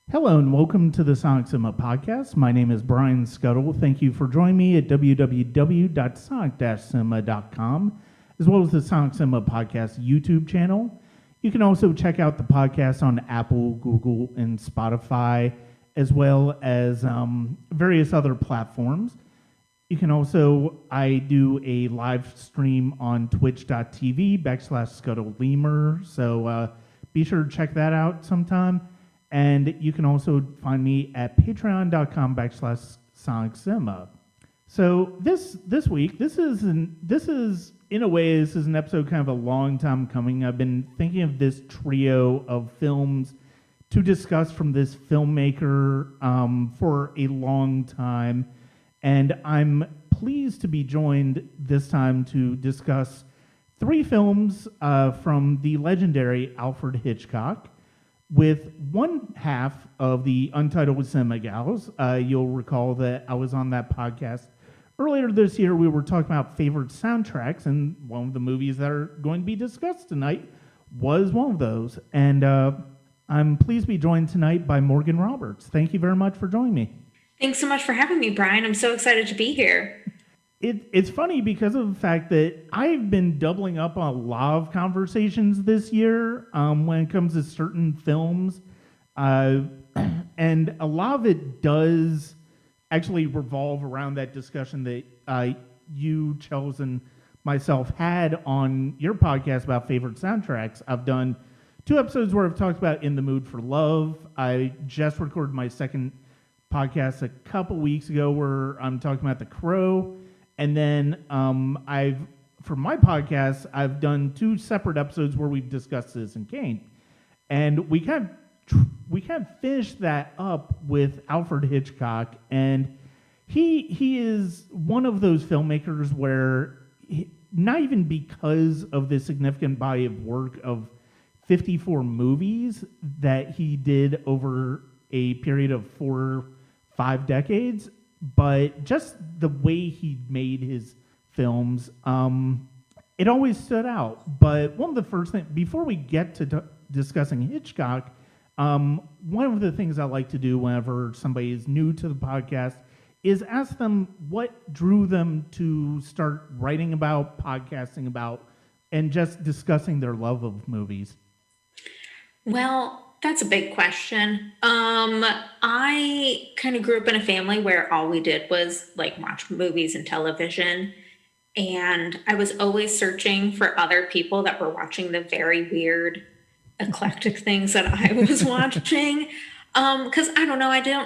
Hello and welcome to the Sonic Cinema Podcast. My name is Brian Scuttle. Thank you for joining me at www.sonic-cinema.com, as well as the Sonic Cinema Podcast YouTube channel. You can also check out the podcast on Apple, Google, and Spotify, as well as various other platforms. You can also, I do a live stream on twitch.tv/ScuttleLemur, so be sure to check that out sometime. And you can also find me at patreon.com/SonicCinema. So this week, this is in a way, this is an episode kind of a long time coming. I've been thinking of this trio of films to discuss from this filmmaker for a long time. And I'm pleased to be joined this time to discuss three films from the legendary Alfred Hitchcock, with one half of the Untitled Cinema Gals. You'll recall that I was on that podcast earlier this year. We were talking about favorite soundtracks, and one of the movies that are going to be discussed tonight was one of those. And I'm pleased to be joined tonight by Morgan Roberts. Thank you very much for joining me. Thanks so much for having me, Brian. I'm so excited to be here. It's funny because of the fact that I've been doubling up on a lot of conversations this year when it comes to certain films. And a lot of it does actually revolve around that discussion that you, Chels, and myself had on your podcast about favorite soundtracks. I've done 2 episodes where I've talked about In the Mood for Love. I just recorded my second podcast a couple weeks ago where I'm talking about The Crow. And then for my podcast, I've done 2 separate episodes where we've discussed Citizen Kane. And we kind of finished that up with Alfred Hitchcock. And he is one of those filmmakers where, not even because of the significant body of work of 54 movies that he did over a period of 4 or 5 decades, but just the way he made his films, it always stood out. But one of the first things, before we get to discussing Hitchcock, one of the things I like to do whenever somebody is new to the podcast is ask them what drew them to start writing about, podcasting about, and just discussing their love of movies. Well, that's a big question. I kind of grew up in a family where all we did was watch movies and television. And I was always searching for other people that were watching the very weird, eclectic things that I was watching. Because I don't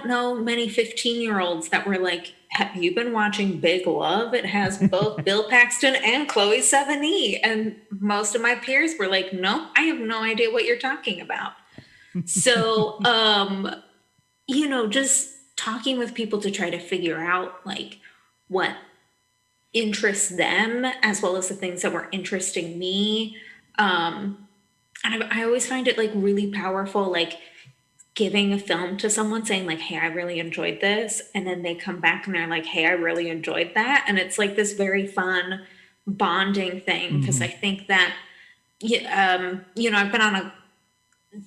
know many 15-year-olds that were like, have you been watching Big Love? It has both Bill Paxton and Chloe Sevigny. And most of my peers were like, no, I have no idea what you're talking about. So, just talking with people to try to figure out what interests them as well as the things that were interesting me. And I always find it really powerful, giving a film to someone saying hey, I really enjoyed this. And then they come back and they're like, hey, I really enjoyed that. And it's this very fun bonding thing. Because I think that, I've been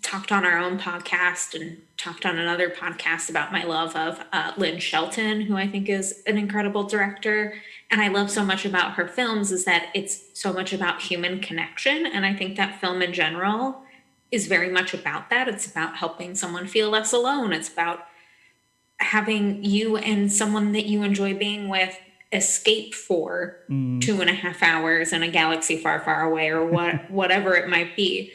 talked on our own podcast and talked on another podcast about my love of Lynn Shelton, who I think is an incredible director. And I love so much about her films is that it's so much about human connection. And I think that film in general is very much about that. It's about helping someone feel less alone. It's about having you and someone that you enjoy being with escape for 2.5 hours in a galaxy far, far away, or whatever it might be.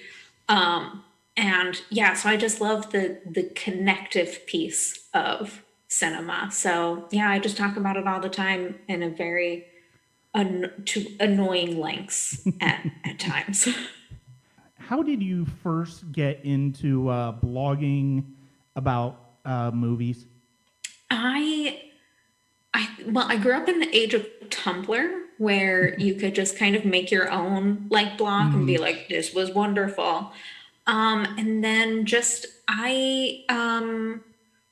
And yeah, so I just love the connective piece of cinema. So yeah, I just talk about it all the time in a very to annoying lengths at times. How did you first get into blogging about movies? I grew up in the age of Tumblr, where you could just kind of make your own blog and be like, this was wonderful. And then I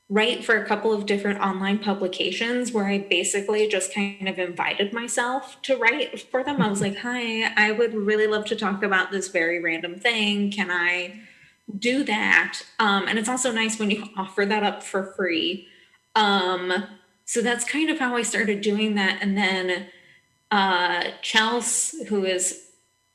write for a couple of different online publications where I basically just kind of invited myself to write for them. I was like, hi, I would really love to talk about this very random thing. Can I do that. And it's also nice when you offer that up for free. Um, so that's kind of how I started doing that. And then Chels, who is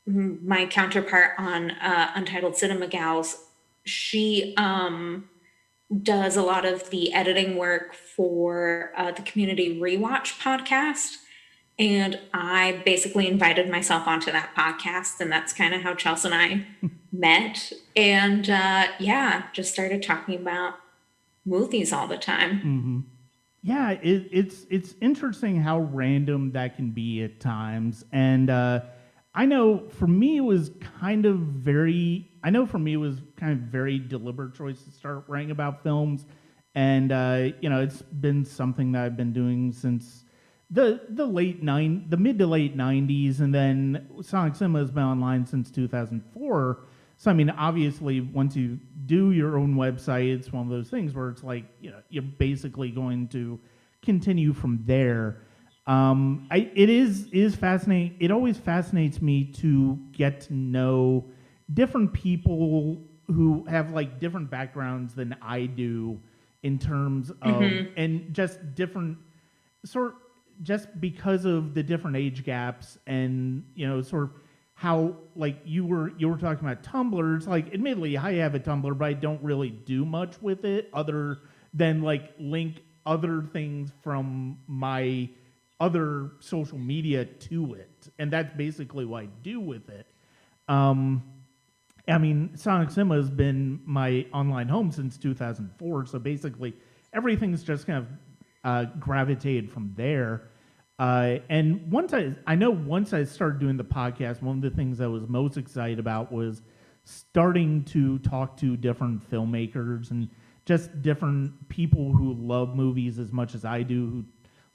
my counterpart on Untitled Cinema Gals, she does a lot of the editing work for the Community Rewatch podcast. And I basically invited myself onto that podcast, and that's kind of how Chelsea and I met. And yeah, just started talking about movies all the time. Yeah, it's interesting how random that can be at times, and I know for me it was kind of very. I know for me it was kind of very deliberate choice to start writing about films, and it's been something that I've been doing since the mid to late '90s, and then Sonic Cinema has been online since 2004. So I mean, obviously, once you do your own website, it's one of those things where it's like you're basically going to continue from there. It is fascinating. It always fascinates me to get to know different people who have like different backgrounds than I do in terms of and just different sort just because of the different age gaps and sort of how like you were talking about Tumblr. It's like admittedly I have a Tumblr, but I don't really do much with it other than like link other things from my other social media to it, and that's basically what I do with it. I mean, Sonic Cinema has been my online home since 2004, so basically everything's just kind of gravitated from there. And once I started doing the podcast, one of the things I was most excited about was starting to talk to different filmmakers and just different people who love movies as much as I do, who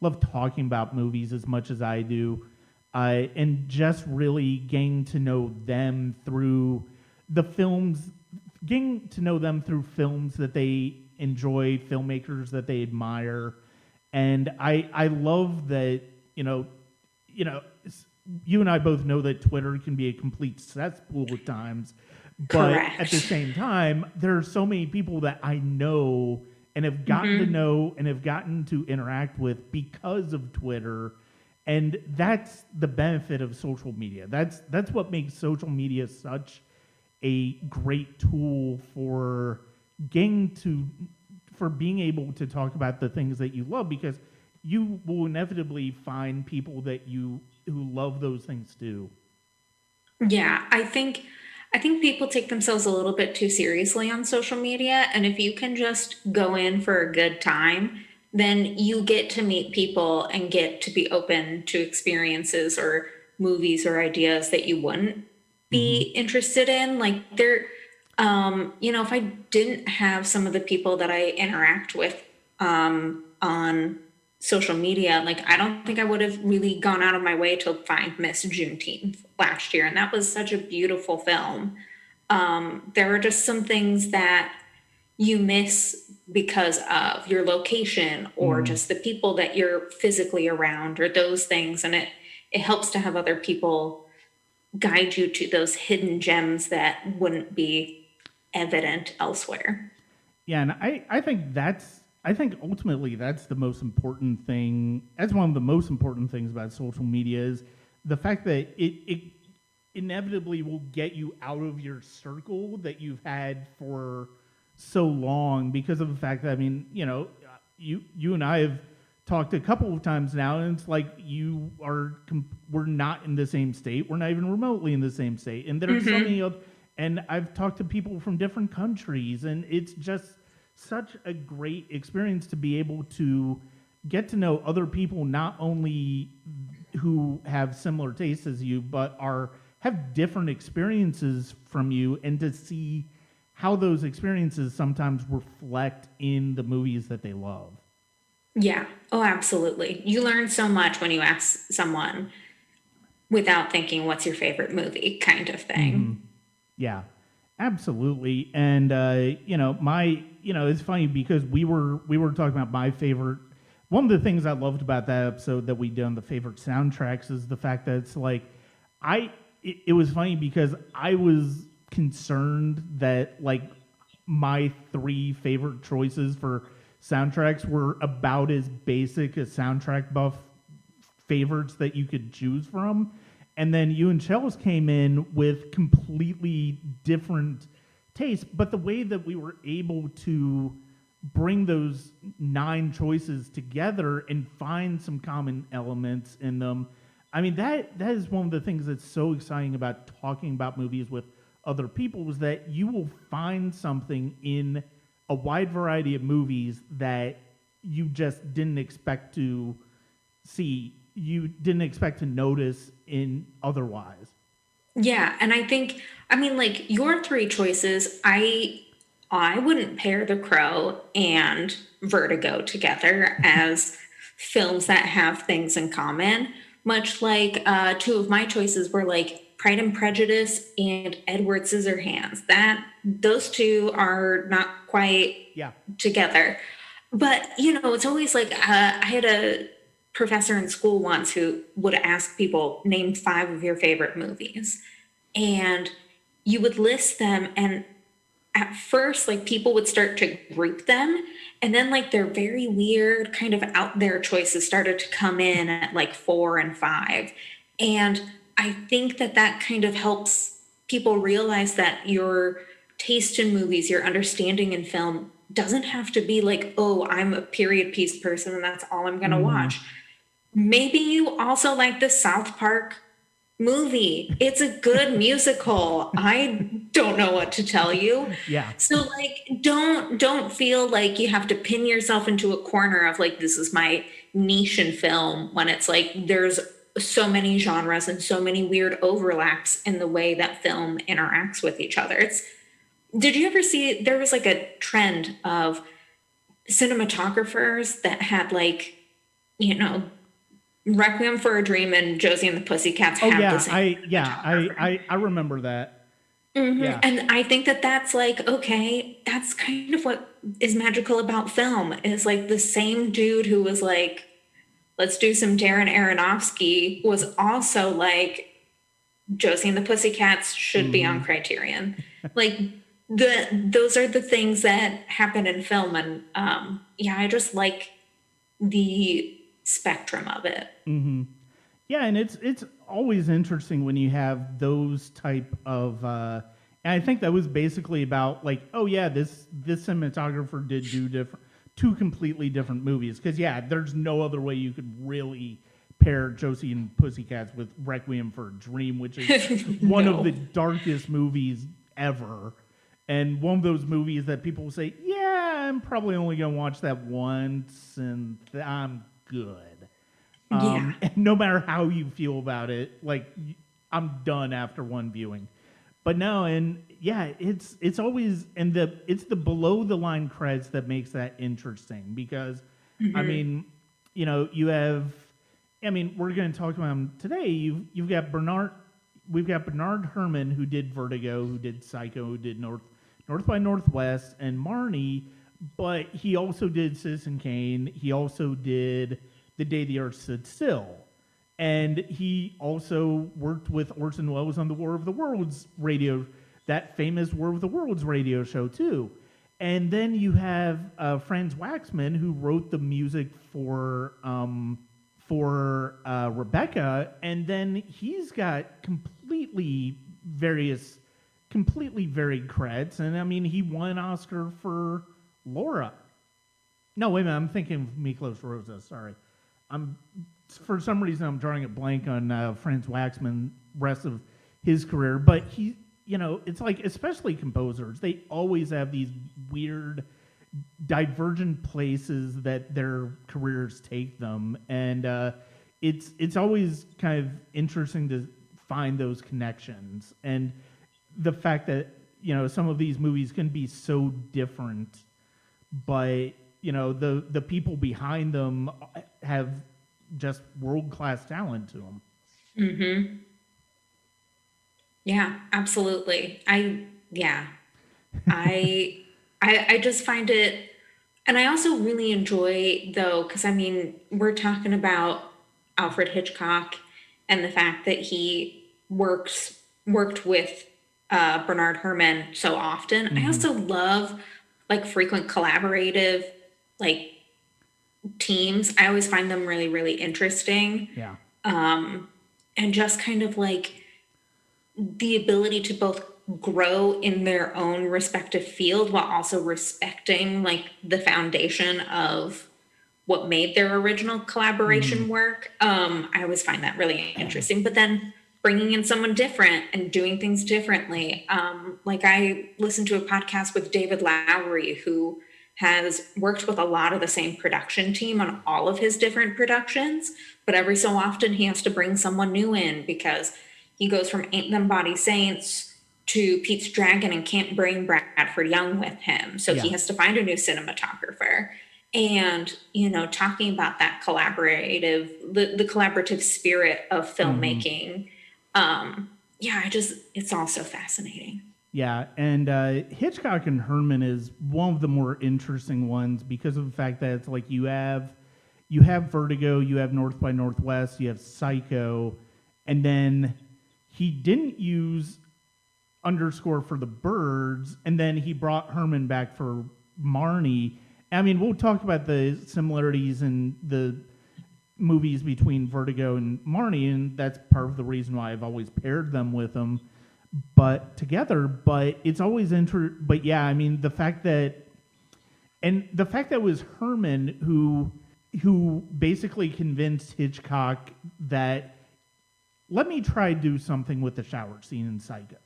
love talking about movies as much as I do, and just really getting to know them through the films, getting to know them through films that they enjoy, filmmakers that they admire. And I love that, you and I both know that Twitter can be a complete cesspool at times. But Correct. at the same time, there are so many people that I know and have gotten to know and have gotten to interact with because of Twitter. And that's the benefit of social media. That's what makes social media such a great tool for being able to talk about the things that you love, because you will inevitably find people who love those things too. Yeah, I think people take themselves a little bit too seriously on social media, and if you can just go in for a good time, then you get to meet people and get to be open to experiences or movies or ideas that you wouldn't be interested in. Like if I didn't have some of the people that I interact with on social media, like I don't think I would have really gone out of my way to find Miss Juneteenth last year, and that was such a beautiful film. There are just some things that you miss because of your location or just the people that you're physically around or those things, and it helps to have other people guide you to those hidden gems that wouldn't be evident elsewhere. Yeah, and I think ultimately that's the most important thing. That's one of the most important things about social media is the fact that it inevitably will get you out of your circle that you've had for so long, because of the fact that, I mean, you and I have talked a couple of times now, and it's like we're not in the same state. We're not even remotely in the same state, and there's so many other. And I've talked to people from different countries, and it's just such a great experience to be able to get to know other people, not only who have similar tastes as you, but have different experiences from you, and to see how those experiences sometimes reflect in the movies that they love. Yeah. Oh, absolutely. You learn so much when you ask someone without thinking, what's your favorite movie, kind of thing. Yeah, absolutely. And it's funny because we were talking about my favorite. One of the things I loved about that episode that we did on the favorite soundtracks is the fact that it's like it was funny because I was concerned that like my three favorite choices for soundtracks were about as basic as soundtrack buff favorites that you could choose from. And then you and Chels came in with completely different tastes. But the way that we were able to bring those 9 choices together and find some common elements in them, I mean, that is one of the things that's so exciting about talking about movies with other people, is that you will find something in a wide variety of movies that you just didn't expect to see, you didn't expect to notice in otherwise. Yeah, and I mean, like your 3 choices, I wouldn't pair The Crow and Vertigo together as films that have things in common. Much like 2 of my choices were like Pride and Prejudice and Edward Scissorhands. That those 2 are not quite Yeah. together. But it's always like I had a professor in school once who would ask people, name 5 of your favorite movies, and you would list them, and at first like people would start to group them, and then like their very weird kind of out there choices started to come in at like 4 and 5. And I think that kind of helps people realize that your taste in movies, your understanding in film doesn't have to be like, oh, I'm a period piece person and that's all I'm going to watch. Maybe you also like the South Park movie. It's a good musical. I don't know what to tell you. Yeah. So like don't feel like you have to pin yourself into a corner of like, this is my niche in film, when it's like there's so many genres and so many weird overlaps in the way that film interacts with each other. Did you ever see, there was like a trend of cinematographers that had like, Requiem for a Dream and Josie and the Pussycats have the same. I remember that. Mm-hmm. Yeah. And I think that's like, okay, that's kind of what is magical about film, is like the same dude who was like, let's do some Darren Aronofsky, was also like, Josie and the Pussycats should be on Criterion. Like those are the things that happen in film. And I just like the spectrum of it. Mm-hmm. Yeah, and it's always interesting when you have those type of and I think that was basically about like, oh yeah, this cinematographer did do 2 completely different movies, because there's no other way you could really pair Josie and Pussycats with Requiem for a Dream, which is one of the darkest movies ever, and one of those movies that people will say, I'm probably only gonna watch that once and I'm good. And no matter how you feel about it, like I'm done after one viewing. But no, and it's always, and it's the below the line credits that makes that interesting, because I mean, you have, I mean, we're going to talk about him today. We've got Bernard Herrmann, who did Vertigo, who did Psycho, who did North by Northwest, and Marnie, but he also did Citizen Kane. He also did The Day the Earth Stood Still. And he also worked with Orson Welles on the War of the Worlds radio, that famous War of the Worlds radio show too. And then you have Franz Waxman, who wrote the music for Rebecca, and then he's got completely varied creds. And I mean, he won an Oscar for Laura. No, wait a minute, I'm thinking of Miklos Rosa. Sorry, for some reason I'm drawing a blank on Franz Waxman rest of his career. But he, it's like, especially composers, they always have these weird, divergent places that their careers take them, and it's always kind of interesting to find those connections, and the fact that some of these movies can be so different, but the people behind them have just world-class talent to them. Mm-hmm. Yeah, absolutely. I just find it, and I also really enjoy, though, because I mean, we're talking about Alfred Hitchcock and the fact that he worked with Bernard Herrmann so often. I Mm-hmm. also love like frequent collaborative like teams. I always find them really, really interesting. Yeah. And just kind of like the ability to both grow in their own respective field while also respecting like the foundation of what made their original Mm-hmm. collaboration work. I always find that really interesting. But then bringing in someone different and doing things differently. Like I listened to a podcast with David Lowery, who has worked with a lot of the same production team on all of his different productions, but every so often he has to bring someone new in because he goes from Ain't Them Body Saints to Pete's Dragon and can't bring Bradford Young with him. So he Yeah. has to find a new cinematographer. And, you know, talking about that the collaborative spirit of Mm-hmm. filmmaking. Yeah, it's all so fascinating. Yeah, and Hitchcock and Herman is one of the more interesting ones because of the fact that it's like you have Vertigo, you have North by Northwest, you have Psycho, and then he didn't use underscore for the birds, and then he brought Herman back for Marnie. I mean, we'll talk about the similarities in the movies between Vertigo and Marnie, and that's part of the reason why I've always paired them with him, but together. But it's always But yeah, I mean, the fact that it was Herman who basically convinced Hitchcock that let me try to do something with the shower scene in Psycho.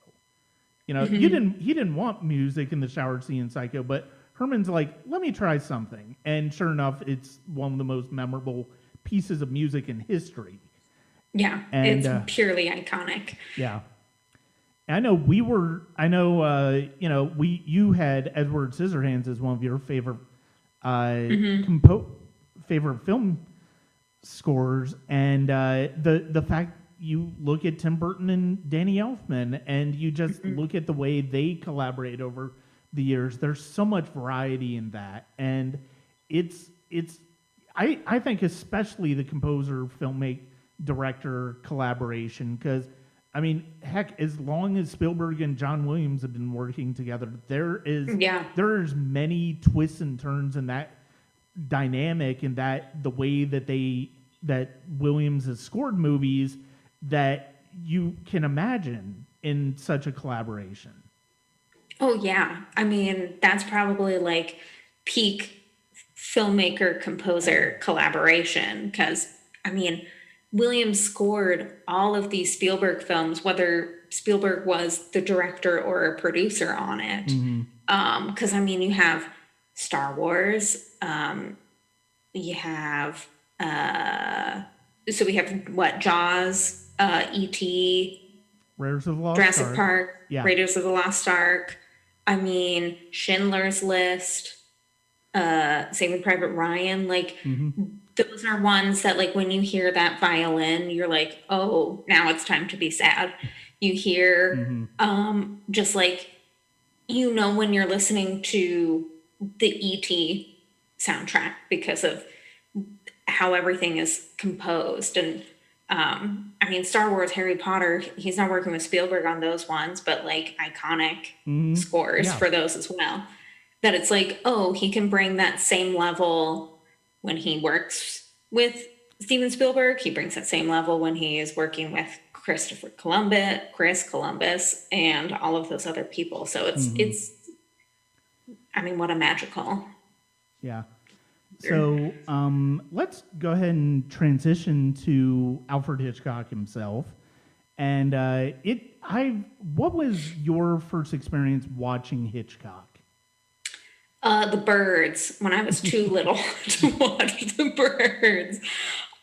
You know, he didn't want music in the shower scene in Psycho, but Herman's like, let me try something. And sure enough, it's one of the most memorable pieces of music in history. Yeah, And it's purely iconic. yeah, you had Edward Scissorhands as one of your favorite favorite film scores, and the fact you look at Tim Burton and Danny Elfman, and you just look at the way they collaborate over the years. There's so much variety in that, and it's I think especially the composer, filmmaker, director collaboration, because I mean, heck, as long as Spielberg and John Williams have been working together, Yeah. there's many twists and turns in that dynamic, and that the way that Williams has scored movies that you can imagine in such a collaboration. Oh, yeah. I mean, that's probably like peak filmmaker composer collaboration because, I mean, Williams scored all of these Spielberg films, whether Spielberg was the director or a producer on it. Mm-hmm. Because, I mean, you have Star Wars, you have, so we have what, Jaws, E.T., Raiders of the Lost Jurassic Ark. Park, Yeah. Raiders of the Lost Ark. I mean, Schindler's List, Saving Private Ryan. Like, Mm-hmm. those are ones that, like, when you hear that violin, you're like, oh, now it's time to be sad. You hear, Mm-hmm. just like, you know, when you're listening to the E.T. soundtrack because of how everything is composed. And I mean, Star Wars, Harry Potter, he's not working with Spielberg on those ones, but like iconic Mm-hmm. scores Yeah. for those as well. That it's like, oh, he can bring that same level when he works with Steven Spielberg. He brings that same level when he is working with Chris Columbus, and all of those other people. So it's I mean, what a magical. Yeah. So let's go ahead and transition to Alfred Hitchcock himself. And what was your first experience watching Hitchcock? The Birds, when I was too little to watch The Birds.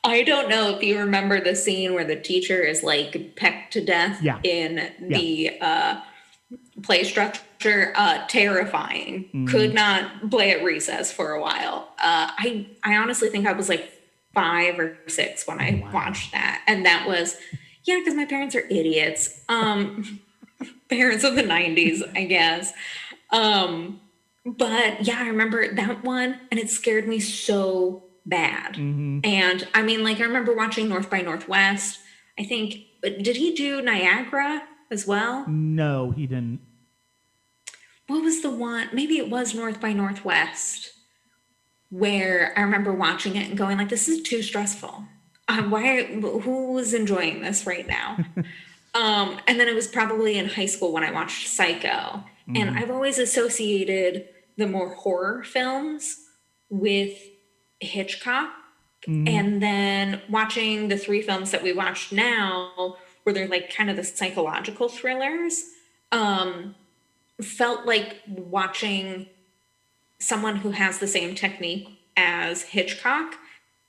I don't know if you remember the scene where the teacher is like pecked to death Yeah. in the play structure. Terrifying. Could not play at recess for a while. I honestly think I was like 5 or 6 when I watched that. And that was, yeah, because my parents are idiots. Parents of the 90s, I guess. But yeah, I remember that one, and it scared me so bad. And I mean, like, I remember watching North by Northwest. I think, did he do Niagara? as well. No, he didn't. What was the one? Maybe it was North by Northwest, where I remember watching it and going like, "This is too stressful. Why? Who is enjoying this right now?" And then it was probably in high school when I watched Psycho, and Mm-hmm. I've always associated the more horror films with Hitchcock. Mm-hmm. And then watching the three films that we watched now, where they're like kind of the psychological thrillers, um, felt like watching someone who has the same technique as Hitchcock,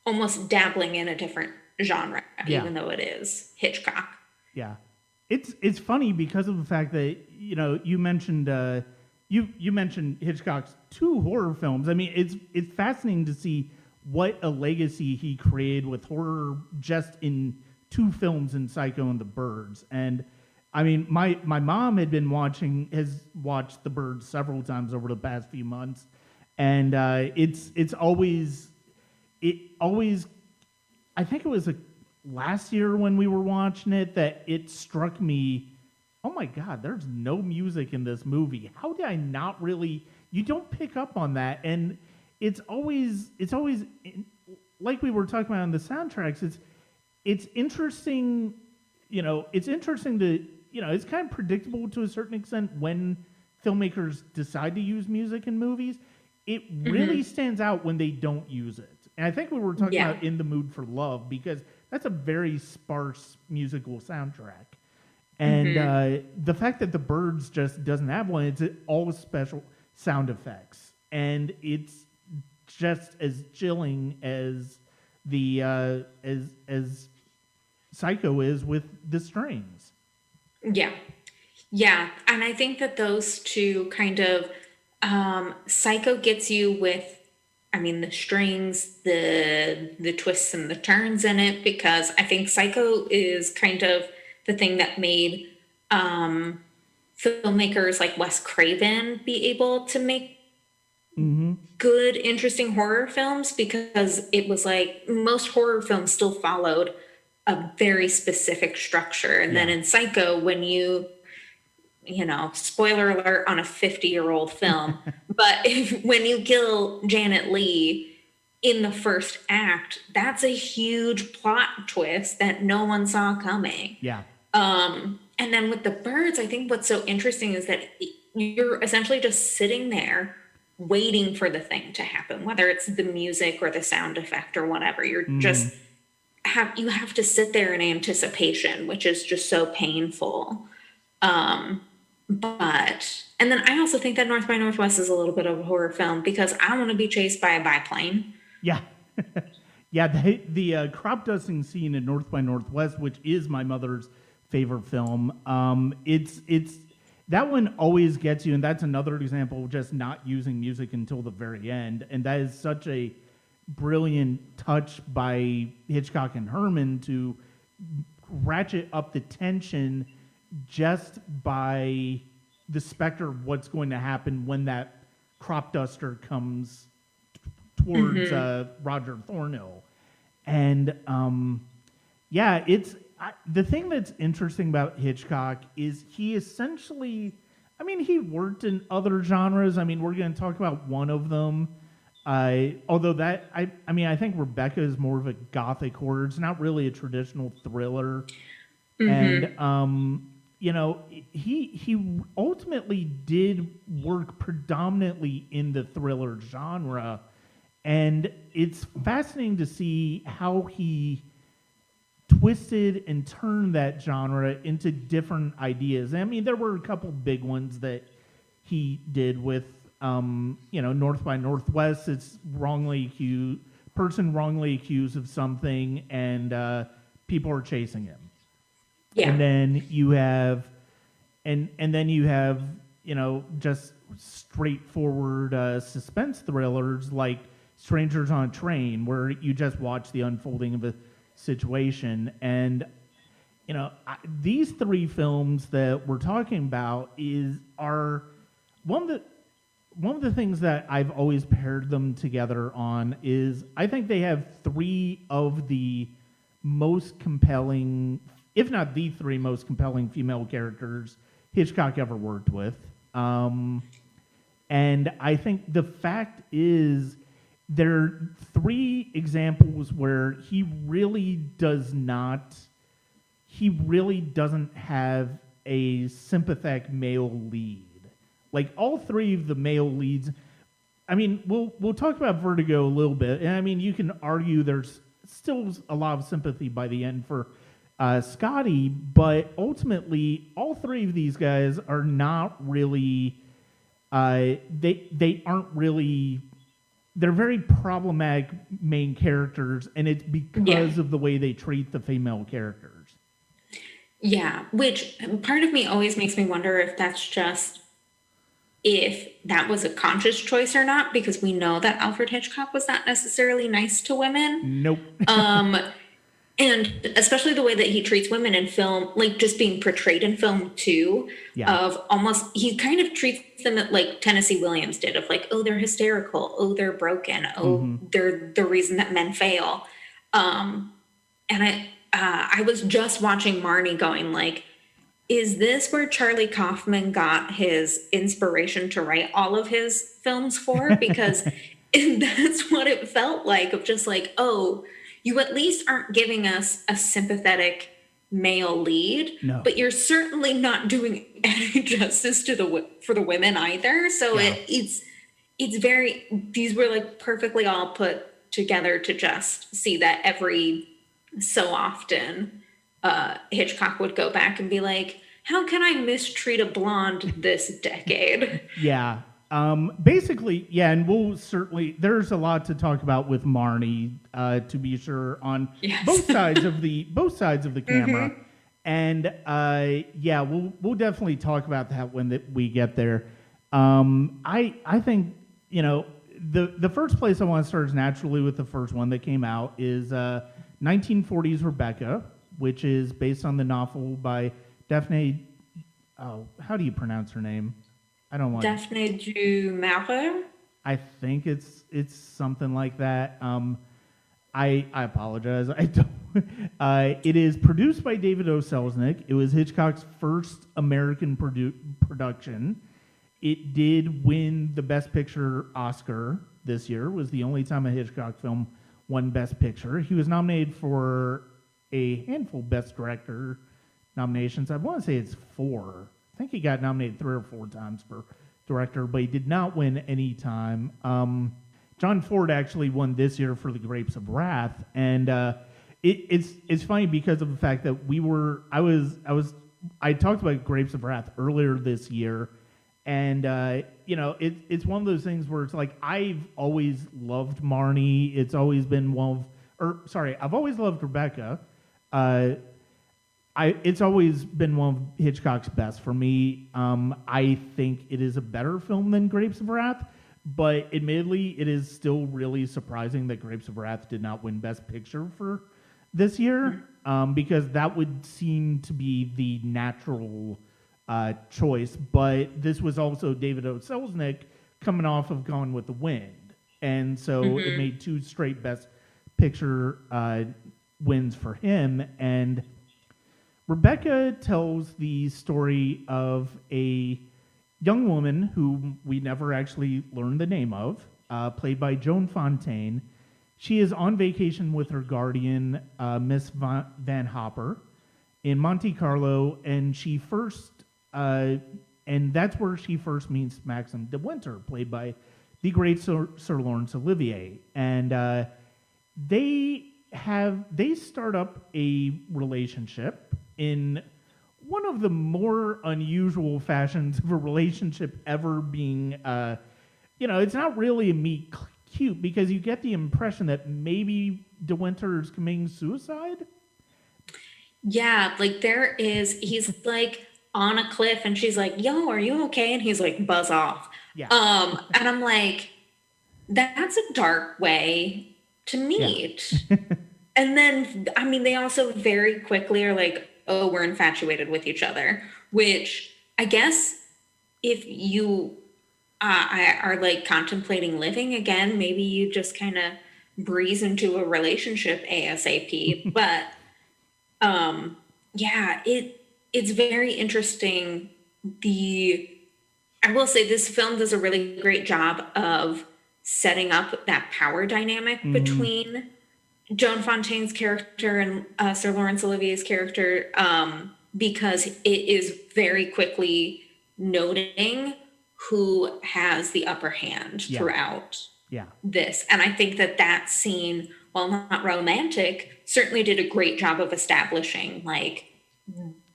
almost dabbling in a different genre, Yeah. even though it is Hitchcock. Yeah, it's funny because of the fact that you mentioned you mentioned Hitchcock's two horror films. I mean, it's fascinating to see what a legacy he created with horror just in two films in Psycho and The Birds. And I mean, my mom has watched The Birds several times over the past few months, and it's always it always I think it was last year when we were watching it that it struck me, oh my God, there's no music in this movie. How did I not really? You don't pick up on that, and it's always like we were talking about on the soundtracks. It's interesting, It's interesting to it's kind of predictable to a certain extent when filmmakers decide to use music in movies. It really stands out when they don't use it. And I think we were talking Yeah. about In the Mood for Love because that's a very sparse musical soundtrack. And the fact that The Birds just doesn't have one, it's all special sound effects. And it's just as chilling as the as Psycho is with the strings. Yeah. Yeah. And I think that those two kind of, Psycho gets you with, I mean, the strings, the twists and the turns in it, because I think Psycho is kind of the thing that made filmmakers like Wes Craven be able to make Mm-hmm. good, interesting horror films, because it was like most horror films still followed a very specific structure. And then Yeah. in Psycho, when spoiler alert on a 50-year-old film, but when you kill Janet Leigh in the first act, that's a huge plot twist that no one saw coming. Yeah. And then with The Birds, I think what's so interesting is that you're essentially just sitting there waiting for the thing to happen, whether it's the music or the sound effect or whatever. You're Mm-hmm. just you have to sit there in anticipation, which is just so painful. But and then I also think that North by Northwest is a little bit of a horror film because I want to be chased by a biplane. Yeah. Yeah, the crop dusting scene in North by Northwest, which is my mother's favorite film, it's that one always gets you, and that's another example of just not using music until the very end, and that is such a brilliant touch by Hitchcock and Herman to ratchet up the tension just by the specter of what's going to happen when that crop duster comes towards Roger Thornhill. And yeah, the thing that's interesting about Hitchcock is he essentially, I mean, he worked in other genres. I mean, we're going to talk about one of them. Although I think Rebecca is more of a gothic horror. It's not really a traditional thriller. And he ultimately did work predominantly in the thriller genre, and it's fascinating to see how he twisted and turned that genre into different ideas. I mean, there were a couple big ones that he did with, North by Northwest. It's person wrongly accused of something, and people are chasing him. Yeah. And then you have, just straightforward suspense thrillers like Strangers on a Train, where you just watch the unfolding of a situation. And these three films that we're talking about are one of the things that I've always paired them together on is I think they have three of the most compelling if not the three most compelling female characters Hitchcock ever worked with. And I think the fact is there are three examples where he really doesn't have a sympathetic male lead. Like all three of the male leads, I mean, we'll talk about Vertigo a little bit, and I mean, you can argue there's still a lot of sympathy by the end for Scotty, but ultimately, all three of these guys are not really. They aren't really. They're very problematic main characters, and it's because of the way they treat the female characters. Yeah, which part of me always makes me wonder if that's just if that was a conscious choice or not, because we know that Alfred Hitchcock was not necessarily nice to women. Nope. And especially the way that he treats women in film, like just being portrayed in film too, of almost, he kind of treats them like Tennessee Williams did, of like, oh, they're hysterical, oh, they're broken, oh, they're the reason that men fail. And I was just watching Marnie going like, is this where Charlie Kaufman got his inspiration to write all of his films for? Because that's what it felt like, of just like, oh, you at least aren't giving us a sympathetic male lead, but you're certainly not doing any justice to for the women either. So it's very, these were like perfectly all put together to just see that every so often Hitchcock would go back and be like, how can I mistreat a blonde this decade? Yeah. Basically, yeah, and we'll certainly, there's a lot to talk about with Marnie, to be sure, on both sides of the camera. And yeah, we'll definitely talk about that when we get there. I think, you know, the first place I want to start is naturally with the first one that came out is 1940s Rebecca, which is based on the novel by Daphne. Oh, how do you pronounce her name? I don't want Daphne du Maurier. I think it's something like that. I apologize. I don't. It is produced by David O. Selznick. It was Hitchcock's first American production. It did win the Best Picture Oscar this year. It was the only time a Hitchcock film won Best Picture. He was nominated for a handful of Best Director nominations. I want to say it's 4. I think he got nominated 3 or 4 times for director, but he did not win any time. John Ford actually won this year for The Grapes of Wrath, and it's funny because of the fact that I talked about Grapes of Wrath earlier this year, and you know, it's one of those things where it's like I've always loved Marnie. It's always been I've always loved Rebecca. It's always been one of Hitchcock's best for me. I think it is a better film than Grapes of Wrath, but admittedly, it is still really surprising that Grapes of Wrath did not win Best Picture for this year, because that would seem to be the natural choice. But this was also David O. Selznick coming off of Gone with the Wind, and so it made 2 straight Best Picture wins for him. And Rebecca tells the story of a young woman who we never actually learned the name of, played by Joan Fontaine. She is on vacation with her guardian, Miss Van Hopper, in Monte Carlo, and and that's where she first meets Maxim de Winter, played by the great Sir Laurence Olivier. And they start up a relationship in one of the more unusual fashions of a relationship ever being, it's not really a meet cute, because you get the impression that maybe De Winter is committing suicide. Yeah, like he's like on a cliff and she's like, yo, are you okay? And he's like, buzz off. Yeah. And I'm like, that's a dark way to meet. Yeah. And then, I mean, they also very quickly are like, oh, we're infatuated with each other, which I guess if you are like contemplating living again, maybe you just kind of breeze into a relationship ASAP. But Yeah, it's very interesting. The I will say this film does a really great job of setting up that power dynamic Mm, between Joan Fontaine's character and Sir Laurence Olivier's character, because it is very quickly noting who has the upper hand yeah, throughout yeah, this. And I think that that scene, while not romantic, certainly did a great job of establishing, like,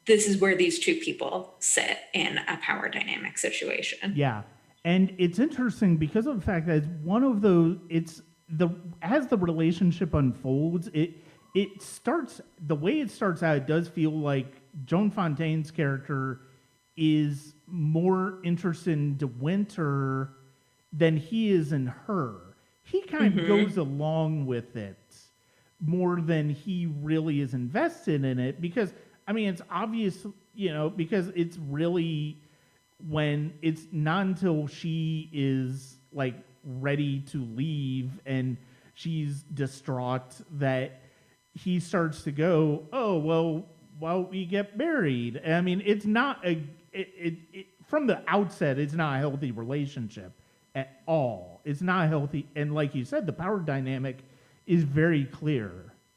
this is where these two people sit in a power dynamic situation. yeah. And it's interesting because of the fact that it's one of those. It's the as the relationship unfolds, it starts the way it starts out. It does feel like Joan Fontaine's character is more interested in De Winter than he is in her. He kind of goes along with it more than he really is invested in it because I mean it's obvious, because it's really when it's not until she is like ready to leave and she's distraught that he starts to go, oh well, we get married. I mean, it's not from the outset, it's not a healthy relationship at all. It's not healthy, and like you said, the power dynamic is very clear,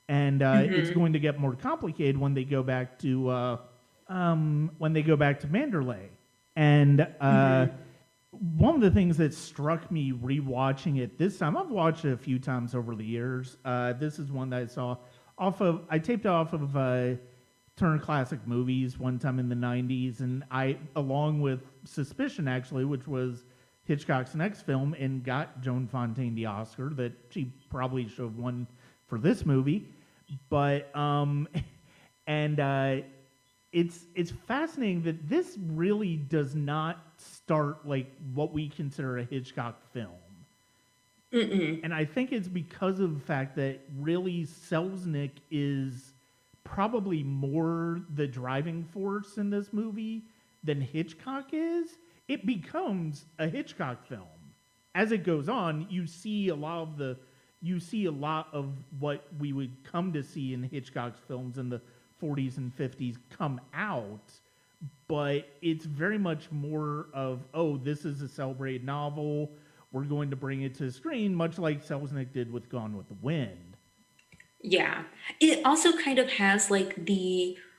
and it's going to get more complicated when they go back to Manderley. And one of the things that struck me rewatching it this time, I've watched it a few times over the years. This is one that I saw I taped it off of Turner Classic Movies one time in the 90s, and along with Suspicion, actually, which was Hitchcock's next film, and got Joan Fontaine the Oscar that she probably should have won for this movie. But, and it's fascinating that this really does not start like what we consider a Hitchcock film. And I think it's because of the fact that really Selznick is probably more the driving force in this movie than Hitchcock is. It becomes a Hitchcock film. As it goes on, you see a lot of what we would come to see in Hitchcock's films in the 40s and 50s come out, but it's very much more of, oh, this is a celebrated novel. We're going to bring it to the screen, much like Selznick did with Gone with the Wind. Yeah. It also kind of has like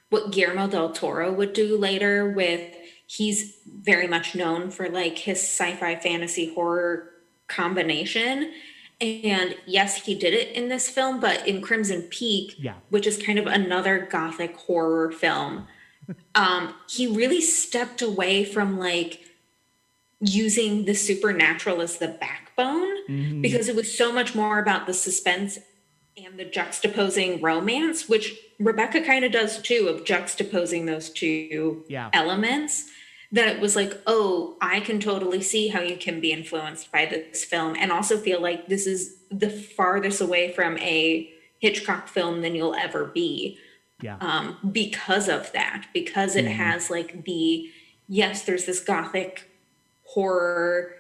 what Guillermo del Toro would do later with, he's very much known for like his sci-fi fantasy horror combination. And yes, he did it in this film, but in Crimson Peak, Yeah. which is kind of another gothic horror film, he really stepped away from like using the supernatural as the backbone because it was so much more about the suspense and the juxtaposing romance, which Rebecca kind of does too, of juxtaposing those two elements, that it was like, oh, I can totally see how you can be influenced by this film and also feel like this is the farthest away from a Hitchcock film than you'll ever be. Yeah. Because of that, because it has like yes, there's this gothic horror,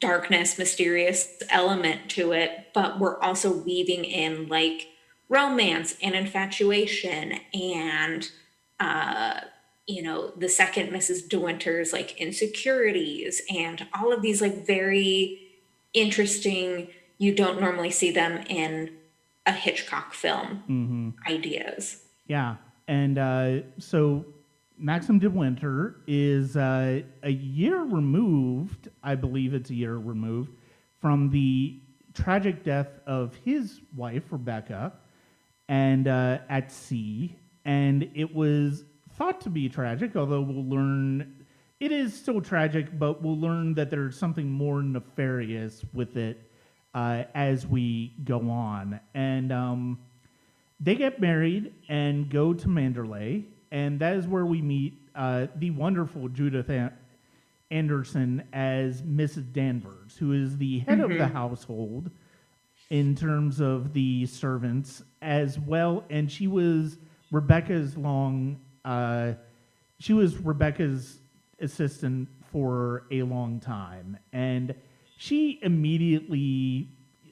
darkness, mysterious element to it, but we're also weaving in like romance and infatuation and the second Mrs. De Winter's like insecurities and all of these like very interesting, you don't normally see them in a Hitchcock film ideas. Yeah. And so Maxim De Winter is a year removed, I believe it's a year removed, from the tragic death of his wife, Rebecca, and at sea. And it was thought to be tragic, although we'll learn it is still tragic, but we'll learn that there's something more nefarious with it as we go on. And they get married and go to Manderley, and that is where we meet the wonderful Judith Anderson as Mrs. Danvers, who is the head of the household in terms of the servants as well. And she was Rebecca's assistant for a long time, and she immediately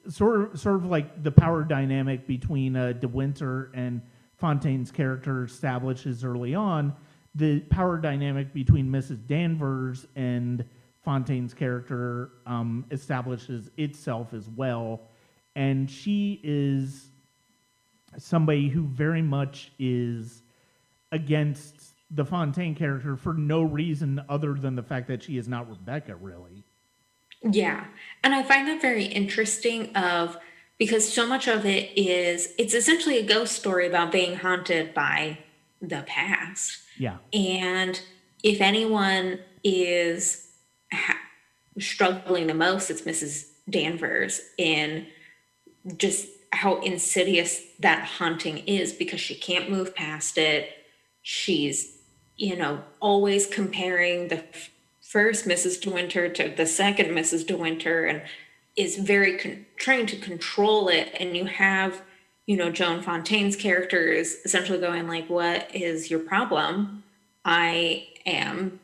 sort of like the power dynamic between De Winter and Fontaine's character establishes early on, the power dynamic between Mrs. Danvers and Fontaine's character establishes itself as well. And she is somebody who very much is against the Fontaine character for no reason other than the fact that she is not Rebecca, really. Yeah. And I find that very interesting of because so much of it is it's essentially a ghost story about being haunted by the past. Yeah. And if anyone is struggling the most, it's Mrs. Danvers in just how insidious that haunting is because she can't move past it. She's, always comparing the first Mrs. De Winter to the second Mrs. De Winter and is very trying to control it. And you have, Joan Fontaine's character is essentially going like, what is your problem? I'm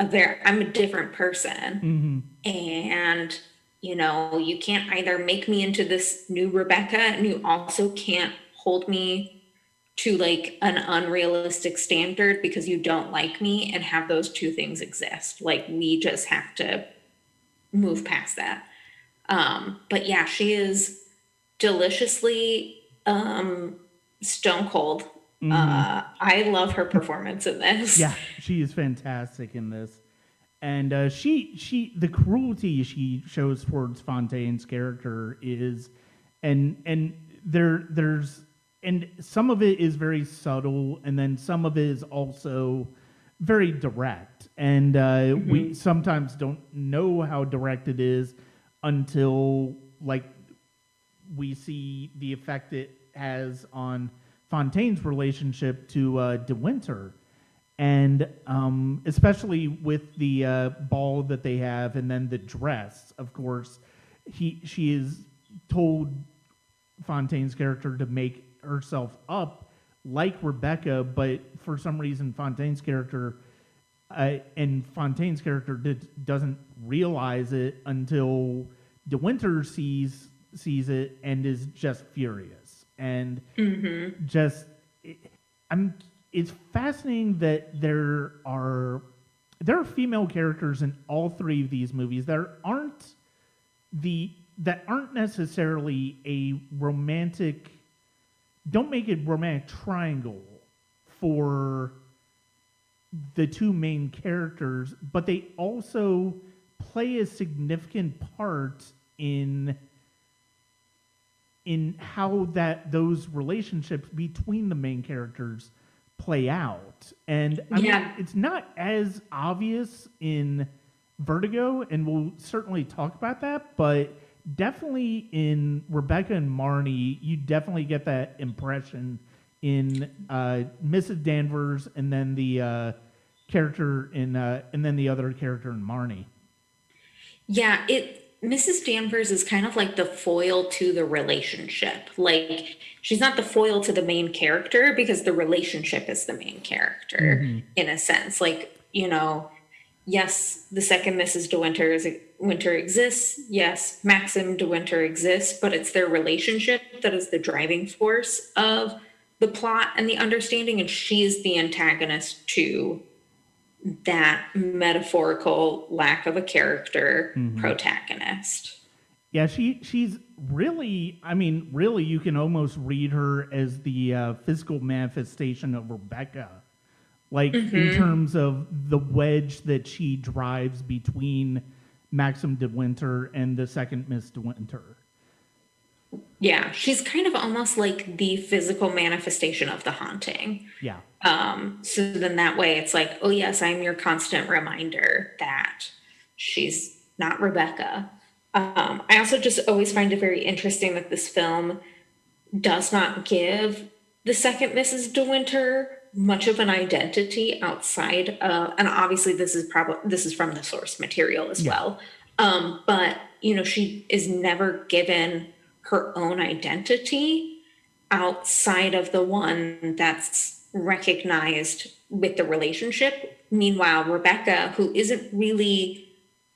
a different person. And, you can't either make me into this new Rebecca and you also can't hold me to like an unrealistic standard because you don't like me and have those two things exist. Like we just have to move past that. But yeah, she is deliciously stone cold. I love her performance in this. Yeah, she is fantastic in this. And the cruelty she shows towards Fontaine's character is, and there's some of it is very subtle, and then some of it is also very direct. And we sometimes don't know how direct it is until like we see the effect it has on Fontaine's relationship to De Winter. And especially with the ball that they have, and then the dress. Of course, she is told Fontaine's character to make herself up like Rebecca, but for some reason Fontaine's character doesn't realize it until De Winter sees it and is just furious and it's fascinating that there are female characters in all three of these movies that aren't necessarily a romantic. Don't make it romantic triangle for the two main characters, but they also play a significant part in how those relationships between the main characters play out. And I mean, it's not as obvious in Vertigo, and we'll certainly talk about that, but definitely in Rebecca and Marnie, you definitely get that impression in Mrs. Danvers, and then the character and then the other character in Marnie. Yeah, Mrs. Danvers is kind of like the foil to the relationship. Like she's not the foil to the main character because the relationship is the main character in a sense. Like, yes, the second Mrs. De Winter exists. Yes, Maxim De Winter exists, but it's their relationship that is the driving force of the plot and the understanding, and she's the antagonist to that metaphorical lack of a character protagonist. Yeah, she's really, really you can almost read her as the physical manifestation of Rebecca. Like in terms of the wedge that she drives between Maxim De Winter and the second Miss De Winter. Yeah, she's kind of almost like the physical manifestation of the haunting. Yeah. So then that way it's like, oh yes, I'm your constant reminder that she's not Rebecca. I also just always find it very interesting that this film does not give the second Mrs. De Winter much of an identity outside of, and obviously this is from the source material as well. But she is never given her own identity outside of the one that's recognized with the relationship. Meanwhile, Rebecca, who isn't really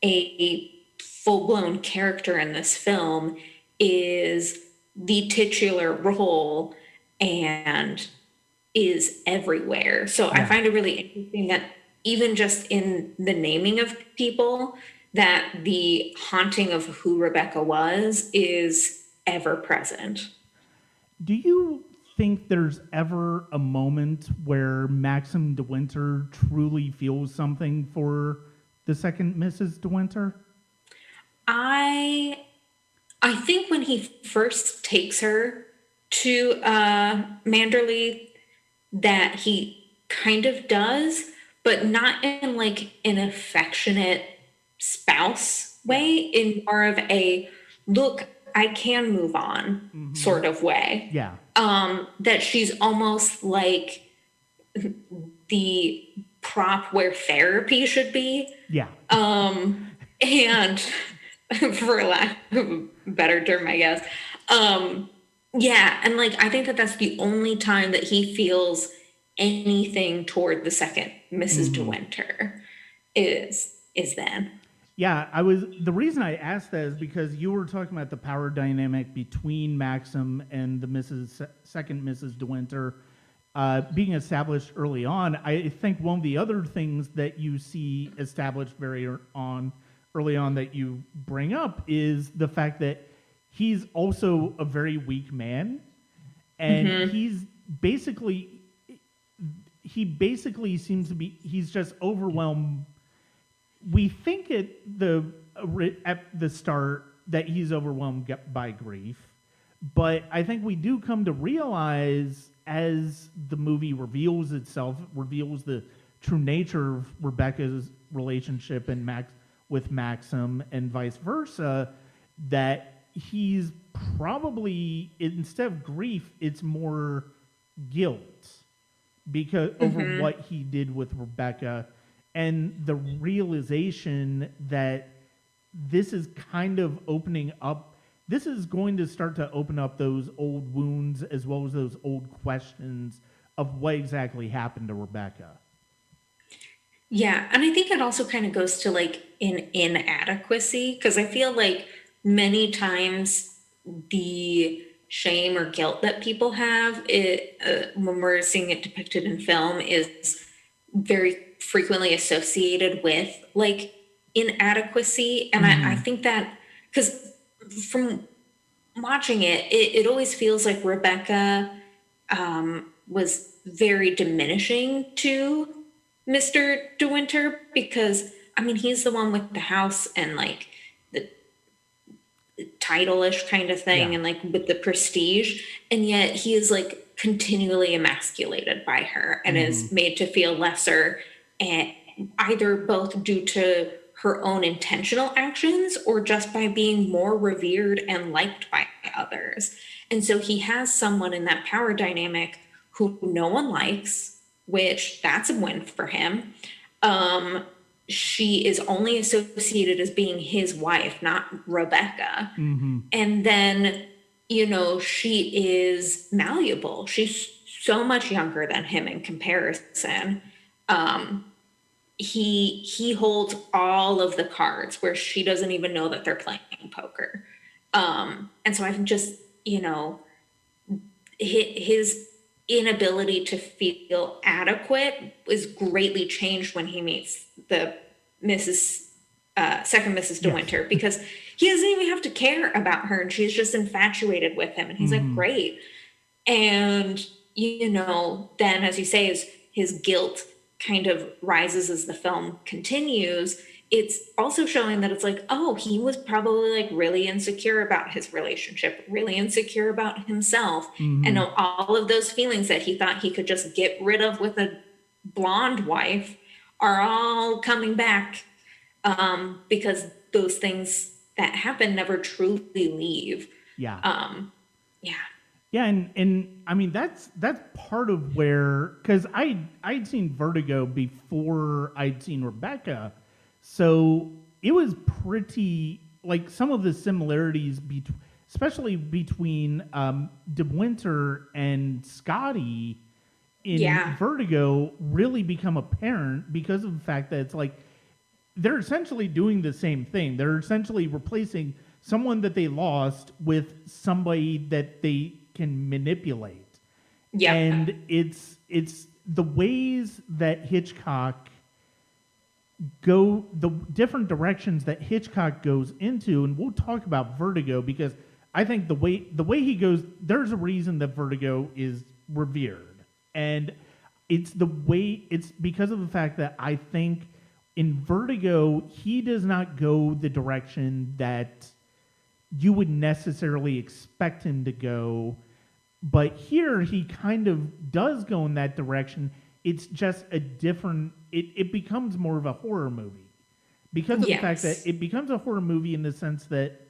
a full-blown character in this film, is the titular role and is everywhere. So I Yeah. find it really interesting that even just in the naming of people, that the haunting of who Rebecca was is ever present. Do you think there's ever a moment where Maxim De Winter truly feels something for the second Mrs. De Winter? I I think when he first takes her to Manderley, that he kind of does, but not in like an affectionate spouse Yeah. way, in more of a look, I can move on Mm-hmm. sort of way. Yeah. That she's almost like the prop where therapy should be. Yeah. And for lack of a better term, I guess. Yeah, and like I think that that's the only time that he feels anything toward the second Mrs. De Mm-hmm. Winter is then. Yeah, the reason I asked that is because you were talking about the power dynamic between Maxim and the second Mrs. De Winter being established early on. I think one of the other things that you see established early on that you bring up is the fact that he's also a very weak man, and he basically seems to be he's just overwhelmed. We think at the start that he's overwhelmed by grief, but I think we do come to realize as the movie reveals the true nature of Rebecca's relationship with Maxim and vice versa, that he's probably, instead of grief, it's more guilt because over what he did with Rebecca, and the realization that this is kind of opening up. This is going to start to open up those old wounds as well as those old questions of what exactly happened to Rebecca. Yeah, and I think it also kind of goes to like an inadequacy, because I feel like many times the shame or guilt that people have when we're seeing it depicted in film is very frequently associated with like inadequacy. And I think that because from watching it always feels like Rebecca was very diminishing to Mr. De Winter, because I mean he's the one with the house and like the title-ish kind of thing, Yeah. and like with the prestige, and yet he is like continually emasculated by her and is made to feel lesser, and either both due to her own intentional actions or just by being more revered and liked by others. And so he has someone in that power dynamic who no one likes, which that's a win for him. She is only associated as being his wife, not Rebecca. And then, she is malleable. She's so much younger than him in comparison. He holds all of the cards where she doesn't even know that they're playing poker. And so I think just, his inability to feel adequate is greatly changed when he meets the second Mrs. De Winter, because he doesn't even have to care about her and she's just infatuated with him. And he's like, great. And, then as you say, his guilt kind of rises as the film continues. It's also showing that it's like, oh, he was probably like really insecure about his relationship, really insecure about himself. And all of those feelings that he thought he could just get rid of with a blonde wife are all coming back, because those things that happen never truly leave. Yeah. Yeah. Yeah, and I mean that's part of where, because I'd seen Vertigo before I'd seen Rebecca, so it was pretty like some of the similarities especially between De Winter and Scotty in Vertigo really become apparent because of the fact that it's like they're essentially doing the same thing. They're essentially replacing someone that they lost with somebody that they can manipulate. Yeah. And it's the ways that Hitchcock the different directions that Hitchcock goes into, and we'll talk about Vertigo because I think the way he goes, there's a reason that Vertigo is revered, and it's because of the fact that I think in Vertigo he does not go the direction that you would necessarily expect him to go, but here he kind of does go in that direction. It's just a different. It becomes more of a horror movie because of the fact that Yes. it becomes a horror movie in the sense that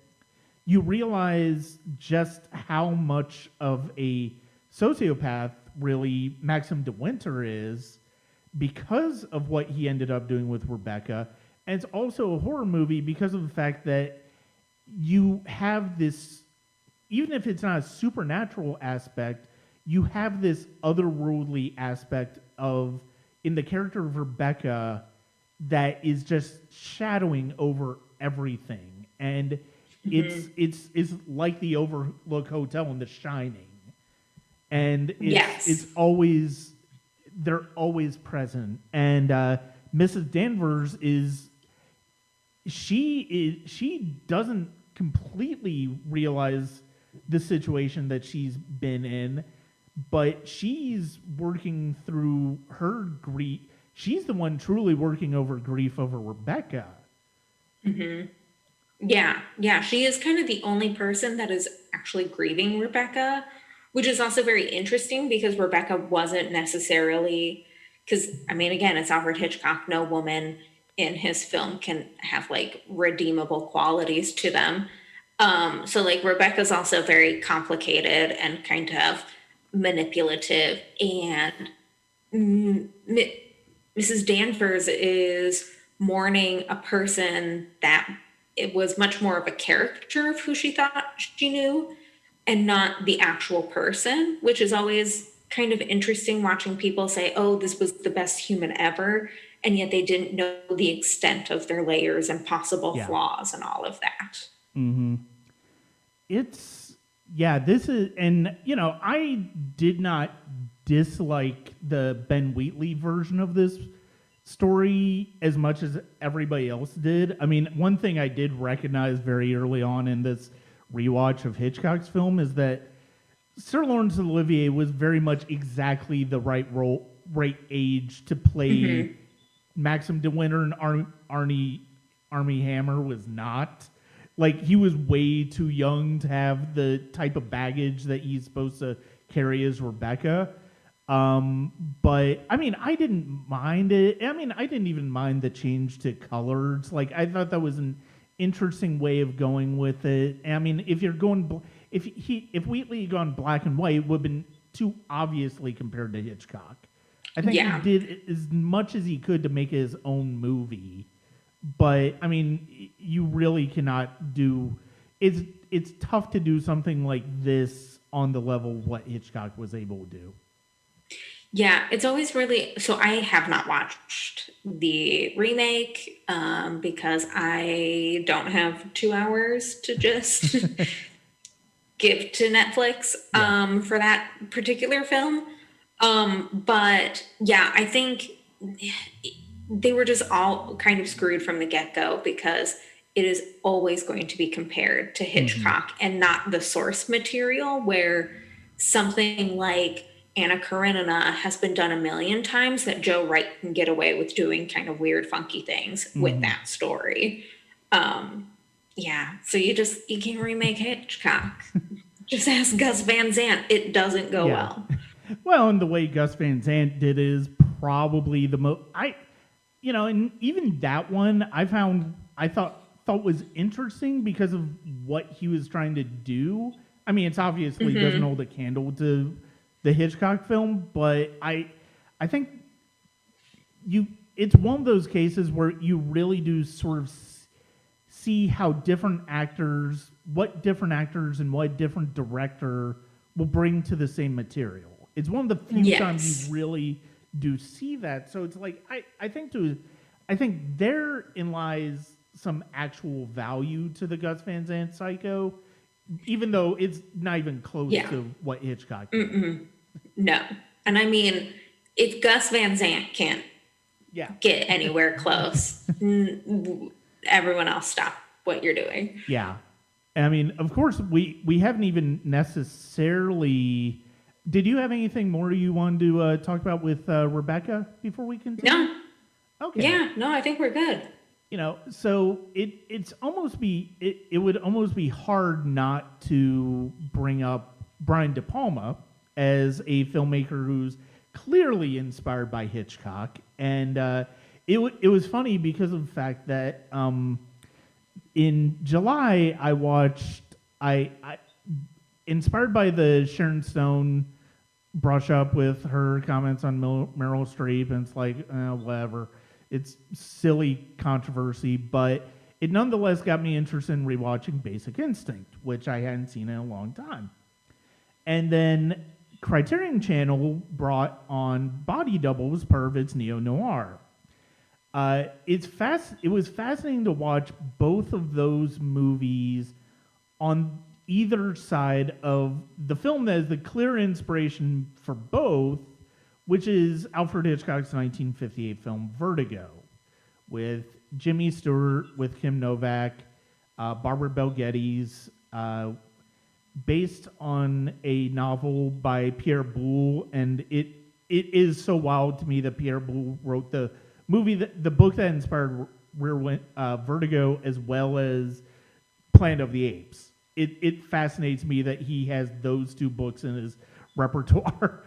you realize just how much of a sociopath really Maxim de Winter is because of what he ended up doing with Rebecca. And it's also a horror movie because of the fact that you have this, even if it's not a supernatural aspect, you have this otherworldly aspect of in the character of Rebecca that is just shadowing over everything, and it's like the Overlook Hotel in The Shining, and it's Yes. always they're always present, and Mrs. Danvers she doesn't completely realize the situation that she's been in, but she's working through her grief. She's the one truly working over grief over Rebecca. Yeah. Yeah. She is kind of the only person that is actually grieving Rebecca, which is also very interesting because Rebecca wasn't necessarily, because, I mean, again, it's Alfred Hitchcock. No woman in his film can have like redeemable qualities to them. So, like, Rebecca's also very complicated and kind of manipulative. And Mrs. Danvers is mourning a person that it was much more of a caricature of who she thought she knew and not the actual person, which is always kind of interesting watching people say, oh, this was the best human ever. And yet they didn't know the extent of their layers and possible Yeah. flaws and all of that. It's yeah, this is, and I did not dislike the Ben Wheatley version of this story as much as everybody else did. I mean, one thing I did recognize very early on in this rewatch of Hitchcock's film is that Sir Laurence Olivier was very much exactly the right role, right age to play Maxim de Winter, and Armie Hammer was not. Like, he was way too young to have the type of baggage that he's supposed to carry as Rebecca. But I mean, I didn't mind it. I mean, I didn't even mind the change to colors. Like, I thought that was an interesting way of going with it. I mean, if you're going, if Wheatley had gone black and white, it would have been too obviously compared to Hitchcock. I think Yeah. he did as much as he could to make it his own movie. But I mean, you really cannot do. It's tough to do something like this on the level of what Hitchcock was able to do. Yeah, it's always really, so I have not watched the remake because I don't have 2 hours to just give to Netflix for that particular film. But yeah, I think they were just all kind of screwed from the get-go because it is always going to be compared to Hitchcock and not the source material, where something like Anna Karenina has been done a million times that Joe Wright can get away with doing kind of weird, funky things with that story. Yeah, so you can remake Hitchcock. Just ask Gus Van Sant. It doesn't go well. Well, and the way Gus Van Sant did it is probably the most. And even that one I thought was interesting because of what he was trying to do. I mean, it's obviously doesn't hold a candle to the Hitchcock film, but I think it's one of those cases where you really do sort of see how what different actors and what different director will bring to the same material. It's one of the few times you really do see that. So it's like I think therein lies some actual value to the Gus Van Sant Psycho, even though it's not even close to what Hitchcock did. No. And I mean, if Gus Van Sant can't Yeah. get anywhere close, everyone else stop what you're doing. Yeah. I mean, of course, we haven't even necessarily. Did you have anything more you wanted to talk about with Rebecca before we continue? No. Okay. Yeah, no, I think we're good. So it would almost be hard not to bring up Brian De Palma as a filmmaker who's clearly inspired by Hitchcock, and it was funny because of the fact that in July I watched I inspired by the Sharon Stone brush up with her comments on Meryl Streep, and it's like whatever. It's silly controversy, but it nonetheless got me interested in rewatching Basic Instinct, which I hadn't seen in a long time. And then Criterion Channel brought on Body Doubles, part of its neo-noir. It was fascinating to watch both of those movies on either side of the film that is the clear inspiration for both, which is Alfred Hitchcock's 1958 film Vertigo, with Jimmy Stewart, with Kim Novak, Barbara Bel Geddes, based on a novel by Pierre Boulle, and it is so wild to me that Pierre Boulle wrote the book that inspired Vertigo, as well as Planet of the Apes. It fascinates me that he has those two books in his repertoire,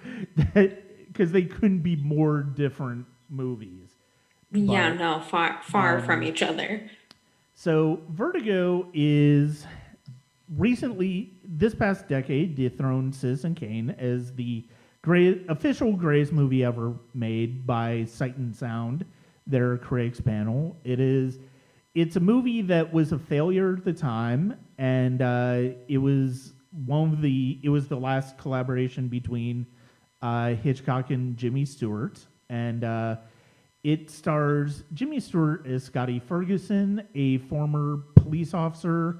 because they couldn't be more different movies. Yeah, no, far from each other. So Vertigo is recently, this past decade, dethroned Citizen Kane as the official greatest movie ever made by Sight and Sound, their critics panel. It's a movie that was a failure at the time, and it was the last collaboration between Hitchcock and Jimmy Stewart, and it stars Jimmy Stewart as Scotty Ferguson, a former police officer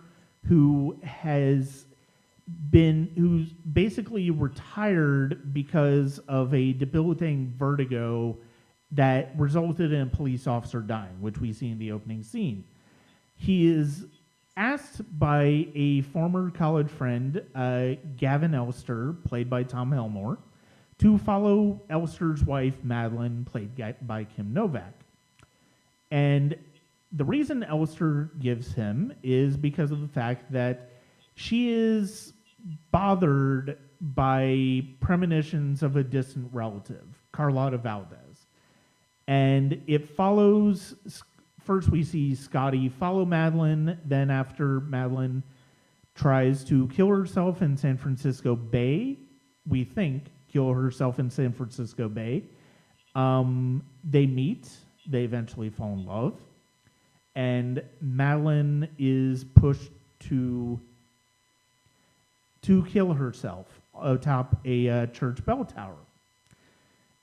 who's basically retired because of a debilitating vertigo that resulted in a police officer dying, which we see in the opening scene. He is asked by a former college friend, Gavin Elster, played by Tom Helmore, to follow Elster's wife, Madeline, played by Kim Novak. And the reason Elster gives him is because of the fact that she is bothered by premonitions of a distant relative, Carlotta Valdez. And it follows, first we see Scotty follow Madeline, then after Madeline tries to kill herself in San Francisco Bay, we think kill herself in San Francisco Bay, they meet, they eventually fall in love, and Madeline is pushed to kill herself atop a church bell tower.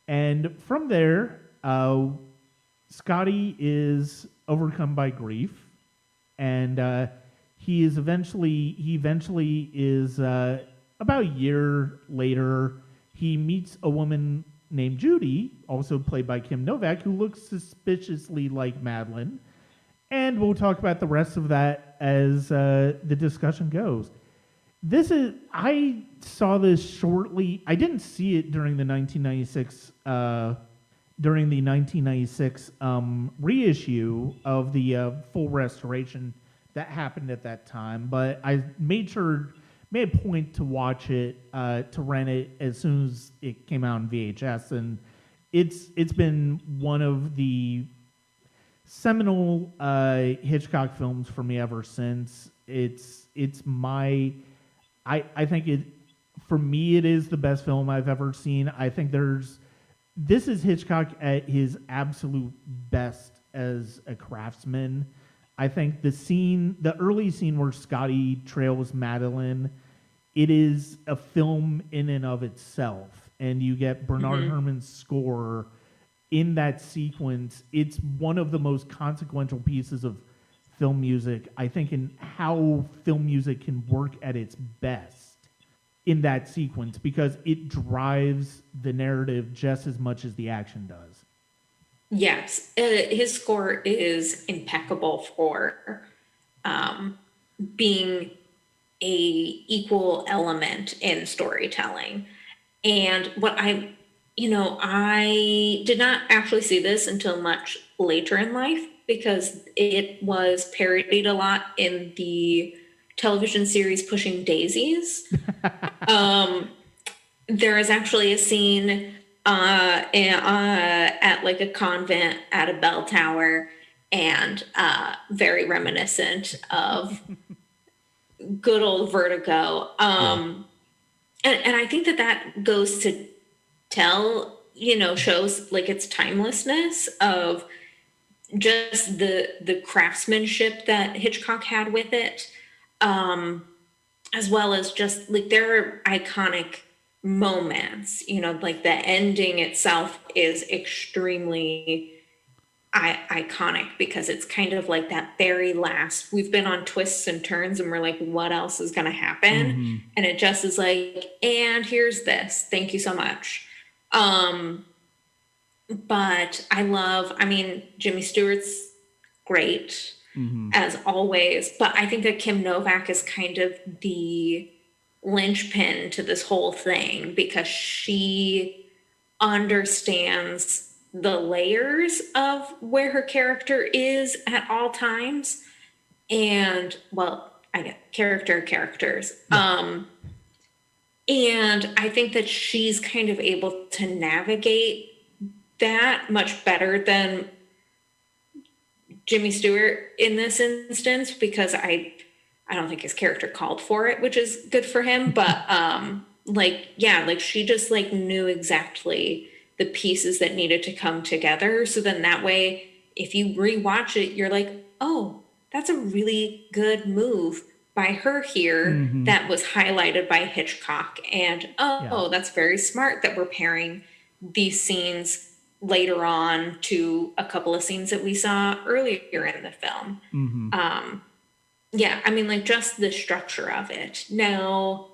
And from there, Scotty is overcome by grief, and he eventually is about a year later, he meets a woman named Judy, also played by Kim Novak, who looks suspiciously like Madeline. And we'll talk about the rest of that as the discussion goes. I saw this shortly. I didn't see it during the 1996 reissue of the full restoration that happened at that time, but I made a point to watch it, to rent it as soon as it came out in VHS, and it's been one of the seminal Hitchcock films for me ever since. I think for me it is the best film I've ever seen. I think this is Hitchcock at his absolute best as a craftsman. I think the early scene where Scotty trails Madeline, it is a film in and of itself. And you get Bernard Herrmann's score in that sequence. It's one of the most consequential pieces of film music, I think, in how film music can work at its best. in that sequence because it drives the narrative just as much as the action does. Yes, his score is impeccable for being a equal element in storytelling. And I did not actually see this until much later in life because it was parodied a lot in the television series Pushing Daisies. There is actually a scene at like a convent at a bell tower, and very reminiscent of good old Vertigo. And I think that goes to shows like its timelessness of just the craftsmanship that Hitchcock had with it, as well as just like there are iconic moments, like the ending itself is extremely iconic because it's kind of like that very last, we've been on twists and turns and we're like, what else is going to happen? And it just is like, and here's this, thank you so much. But Jimmy Stewart's great as always, but I think that Kim Novak is kind of the linchpin to this whole thing because she understands the layers of where her character is at all times. And I get characters. Yeah. And I think that she's kind of able to navigate that much better than Jimmy Stewart in this instance, because I don't think his character called for it, which is good for him. But she just like knew exactly the pieces that needed to come together. So then that way, if you rewatch it, you're like, oh, that's a really good move by her here that was highlighted by Hitchcock. And that's very smart that we're pairing these scenes later on to a couple of scenes that we saw earlier in the film. Just the structure of it. Now,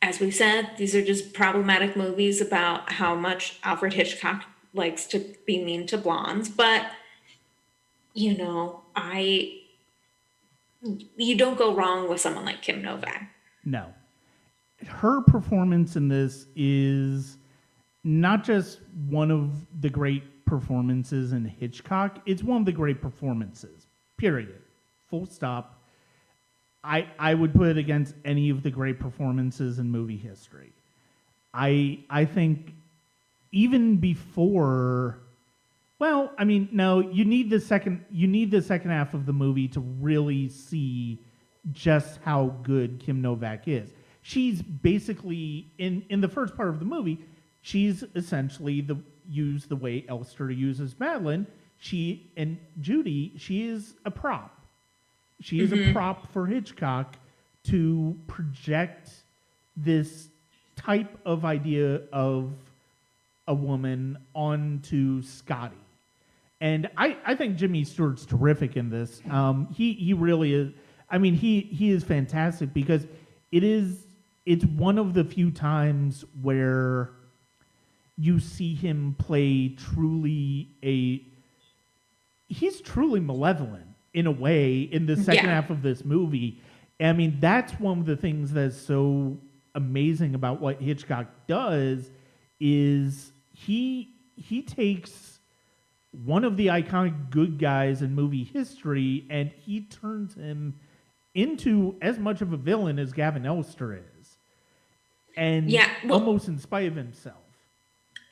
as we've said, these are just problematic movies about how much Alfred Hitchcock likes to be mean to blondes. But, you don't go wrong with someone like Kim Novak. No. Her performance in this is not just one of the great performances in Hitchcock, it's one of the great performances, period. Full stop. I would put it against any of the great performances in movie history. I think even before, you need the second half of the movie to really see just how good Kim Novak is. She's basically in the first part of the movie, she's essentially the way Elster uses Madeline. She and Judy, she is a prop. She is a prop for Hitchcock to project this type of idea of a woman onto Scotty. And I think Jimmy Stewart's terrific in this. He really is. He is fantastic because it's one of the few times where you see him play he's truly malevolent in a way in the second half of this movie. That's one of the things that's so amazing about what Hitchcock does is he takes one of the iconic good guys in movie history and he turns him into as much of a villain as Gavin Elster is. And almost in spite of himself.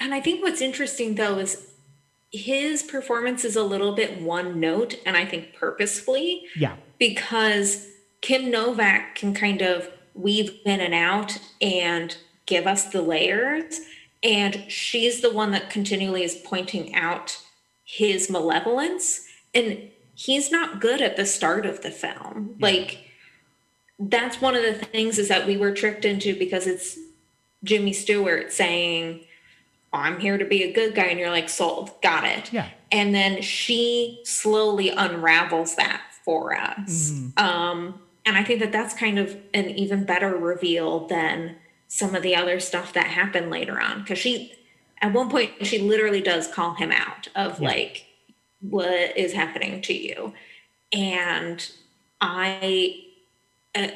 And I think what's interesting, though, is his performance is a little bit one note, and I think purposefully. Yeah. Because Kim Novak can kind of weave in and out and give us the layers. And she's the one that continually is pointing out his malevolence. And he's not good at the start of the film. Yeah. That's one of the things is that we were tricked into because it's Jimmy Stewart saying, I'm here to be a good guy. And you're like, sold, got it. Yeah. And then she slowly unravels that for us. And I think that that's kind of an even better reveal than some of the other stuff that happened later on. Because at one point, she literally does call him out of Yeah. like, what is happening to you? And I, uh,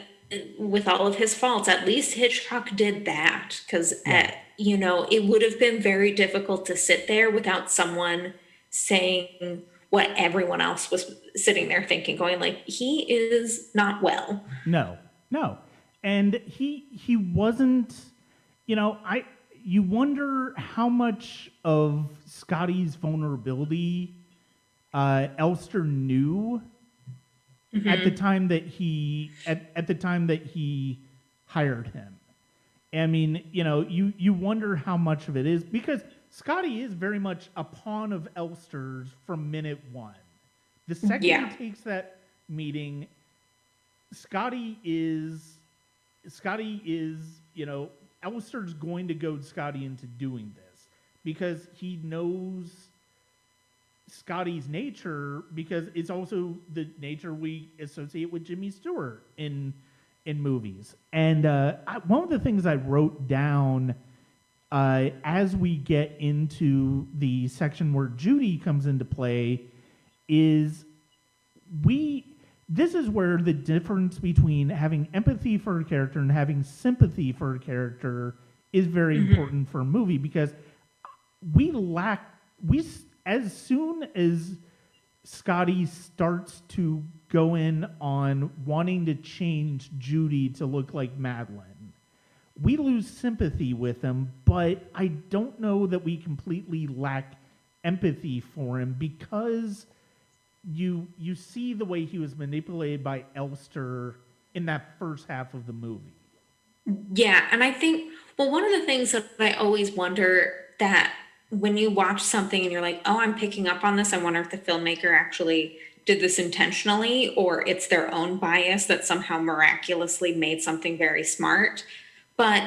with all of his faults, at least Hitchcock did that. Because, Yeah. it would have been very difficult to sit there without someone saying what everyone else was sitting there thinking, going like, he is not well. No, no, and he wasn't. You wonder how much of Scotty's vulnerability Elster knew at the time that he hired him. I mean, you wonder how much of it is because Scotty is very much a pawn of Elster's from minute one. The second Yeah. he takes that meeting, Scotty is, Elster's going to goad Scotty into doing this because he knows Scotty's nature, because it's also the nature we associate with Jimmy Stewart in movies. And one of the things I wrote down as we get into the section where Judy comes into play is this is where the difference between having empathy for a character and having sympathy for a character is very important for a movie, because as soon as Scotty starts to go in on wanting to change Judy to look like Madeline, we lose sympathy with him, but I don't know that we completely lack empathy for him, because you see the way he was manipulated by Elster in that first half of the movie. Yeah, and I think, well, one of the things that I always wonder, that when you watch something and you're like, oh, I'm picking up on this, I wonder if the filmmaker actually did this intentionally or it's their own bias that somehow miraculously made something very smart. But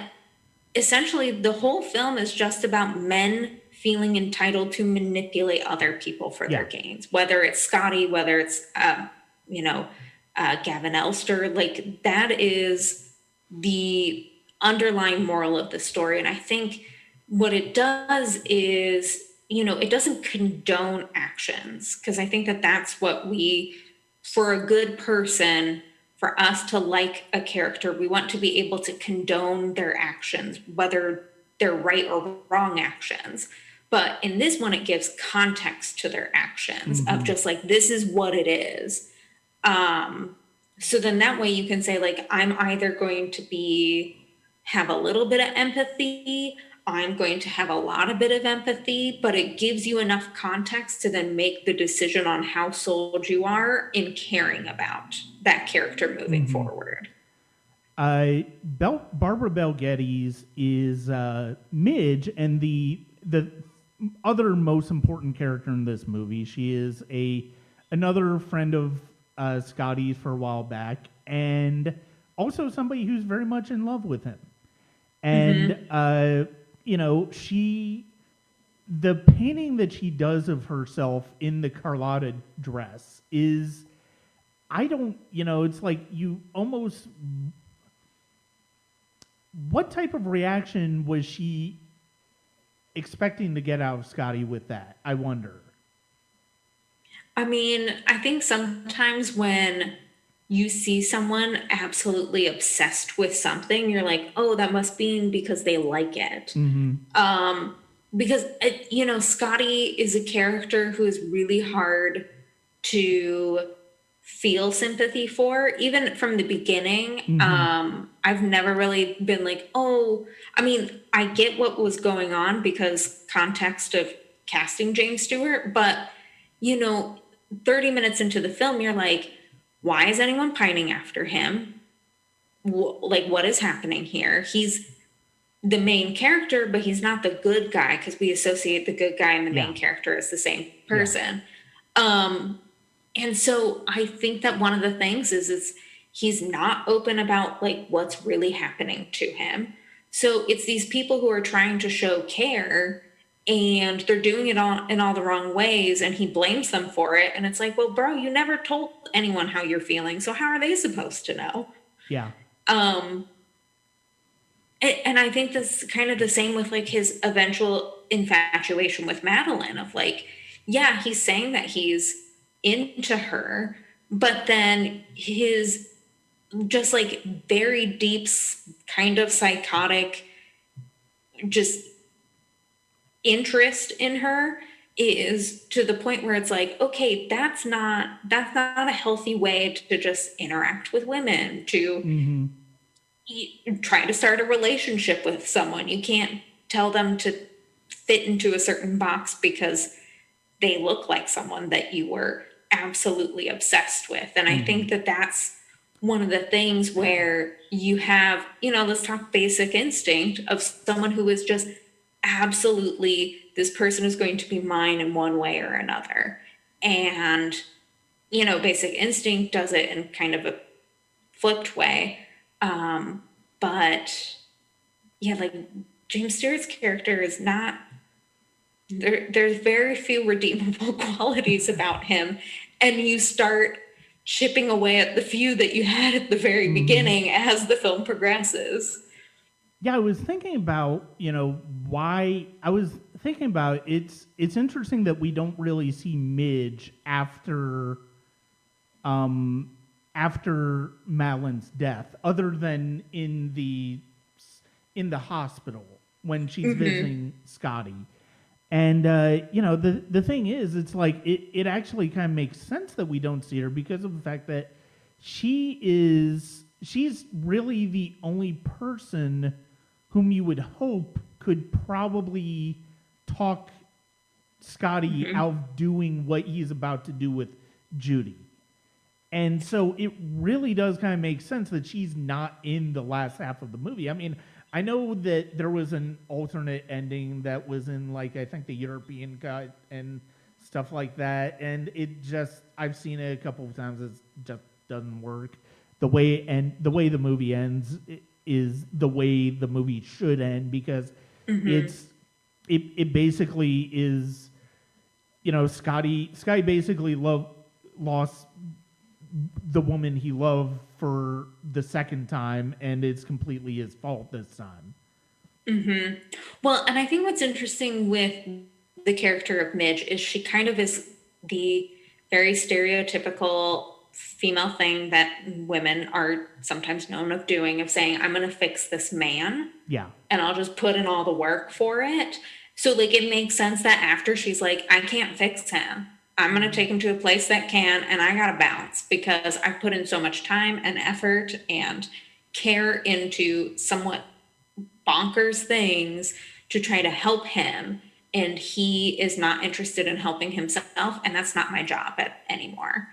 essentially, the whole film is just about men feeling entitled to manipulate other people for their gains, whether it's Scotty, whether it's, Gavin Elster. Like, that is the underlying moral of the story. And I think what it does is, it doesn't condone actions, because I think that that's what for a good person, for us to like a character, we want to be able to condone their actions, whether they're right or wrong actions. But in this one, it gives context to their actions of just like, this is what it is. So then that way you can say, like, I'm either going to have a little bit of empathy, I'm going to have a lot of bit of empathy, but it gives you enough context to then make the decision on how sold you are in caring about that character moving forward. Barbara Bel Geddes is Midge, and the other most important character in this movie. She is another friend of Scotty's for a while back, and also somebody who's very much in love with him. And the painting that she does of herself in the Carlotta dress is, it's like you almost, what type of reaction was she expecting to get out of Scotty with that? I wonder. I mean, I think sometimes when you see someone absolutely obsessed with something, you're like, oh, that must be because they like it. Because, Scotty is a character who is really hard to feel sympathy for, even from the beginning. I've never really been like, oh, I mean, I get what was going on because context of casting James Stewart, but, 30 minutes into the film, you're like, why is anyone pining after him? Like, what is happening here? He's the main character, but he's not the good guy, because we associate the good guy and the main character as the same person. And so I think that one of the things is he's not open about like what's really happening to him. So it's these people who are trying to show care, and they're doing it in all the wrong ways, and he blames them for it. And it's like, well, bro, you never told anyone how you're feeling, so how are they supposed to know? Yeah. And I think that's kind of the same with like his eventual infatuation with Madeline of like, yeah, he's saying that he's into her, but then his just like very deep, kind of psychotic, just interest in her is to the point where it's like, okay, that's not a healthy way to just interact with women, to Mm-hmm. try to start a relationship with someone. You can't tell them to fit into a certain box because they look like someone that you were absolutely obsessed with. And I Mm-hmm. think that that's one of the things where you have, let's talk basic instinct of someone who is just absolutely, this person is going to be mine in one way or another. And, basic instinct does it in kind of a flipped way. But yeah, like James Stewart's character is not there's very few redeemable qualities about him, and you start chipping away at the few that you had at the very Mm-hmm. beginning as the film progresses. Yeah, I was thinking about, why I was thinking about it's interesting that we don't really see Midge um after Madeline's death, other than in the hospital when she's visiting Scotty. And the thing is, it's like it actually kind of makes sense that we don't see her because of the fact that she's really the only person whom you would hope could probably talk Scotty out of doing what he's about to do with Judy. And so it really does kind of make sense that she's not in the last half of the movie. I mean, I know that there was an alternate ending that was in, like, I think the European cut and stuff like that, and it just, I've seen it a couple of times. It just doesn't work. The way the movie ends is the way the movie should end, because it's it basically is, Scotty basically lost the woman he loved for the second time, and it's completely his fault this time. Well, and I think what's interesting with the character of Midge is she kind of is the very stereotypical female thing that women are sometimes known of doing, of saying, I'm going to fix this man Yeah. and I'll just put in all the work for it. So, like, it makes sense that after she's like, I can't fix him. I'm going to take him to a place that can, and I got to bounce because I put in so much time and effort and care into somewhat bonkers things to try to help him. And he is not interested in helping himself, and that's not my job anymore.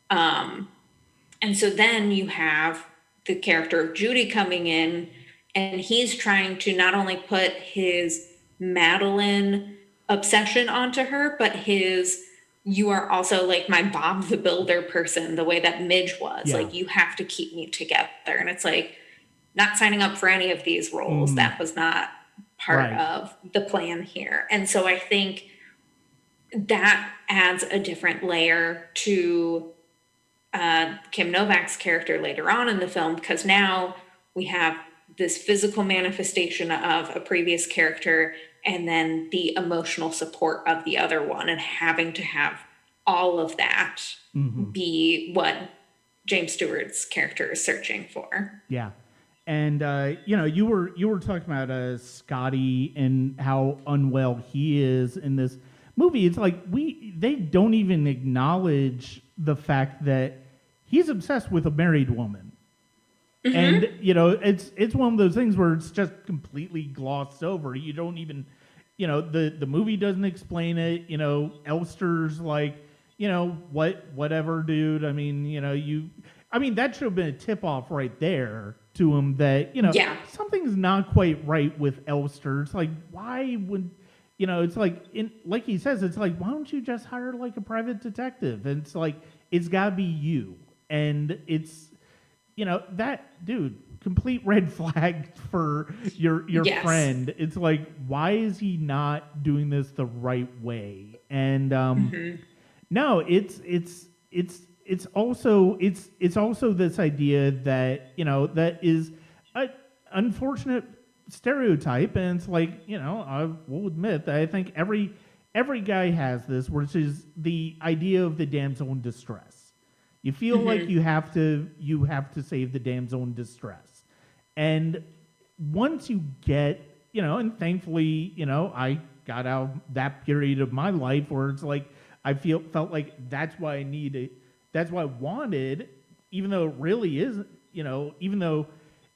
And so then you have the character of Judy coming in, and he's trying to not only put his Madeline obsession onto her, but his, you are also like my Bob the Builder person, the way that Midge was. Yeah. Like, you have to keep me together. And it's like, not signing up for any of these roles. That was not part Right. of the plan here. And so I think that adds a different layer to Kim Novak's character later on in the film, because now we have this physical manifestation of a previous character and then the emotional support of the other one, and having to have all of that be what James Stewart's character is searching for. Yeah. And you were talking about Scotty and how unwell he is in this movie. It's like they don't even acknowledge the fact that he's obsessed with a married woman. And it's one of those things where it's just completely glossed over. You don't even, the movie doesn't explain it. Elster's like, whatever, dude. I mean, that should have been a tip off right there to him that, Yeah. something's not quite right with Elster. It's like, why would, it's like, like he says, it's like, why don't you just hire like a private detective? And it's like, it's got to be you. And it's, that dude, complete red flag for your Yes. friend. It's like, why is he not doing this the right way? And no, it's also this idea that that is unfortunate stereotype, and it's like, I will admit that I think every guy has this, which is the idea of the damsel in distress. You feel like you have to save the damsel in distress, and once you get, and thankfully, I got out that period of my life where it's like felt like that's why I needed, that's what I wanted, even though it really isn't, even though,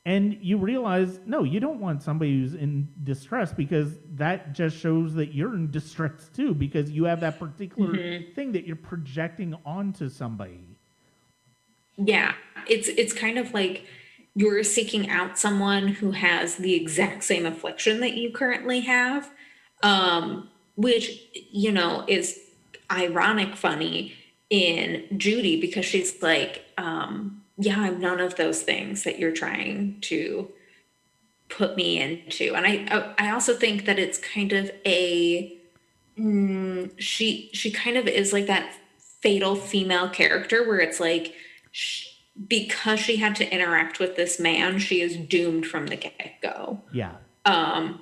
and you realize, no, you don't want somebody who's in distress, because that just shows that you're in distress too, because you have that particular thing that you're projecting onto somebody. Yeah, it's kind of like you're seeking out someone who has the exact same affliction that you currently have, which is ironic funny in Judy, because she's like, yeah, I'm none of those things that you're trying to put me into. And I also think that it's kind of she kind of is like that fatal female character where it's like, because she had to interact with this man, she is doomed from the get-go. Yeah. And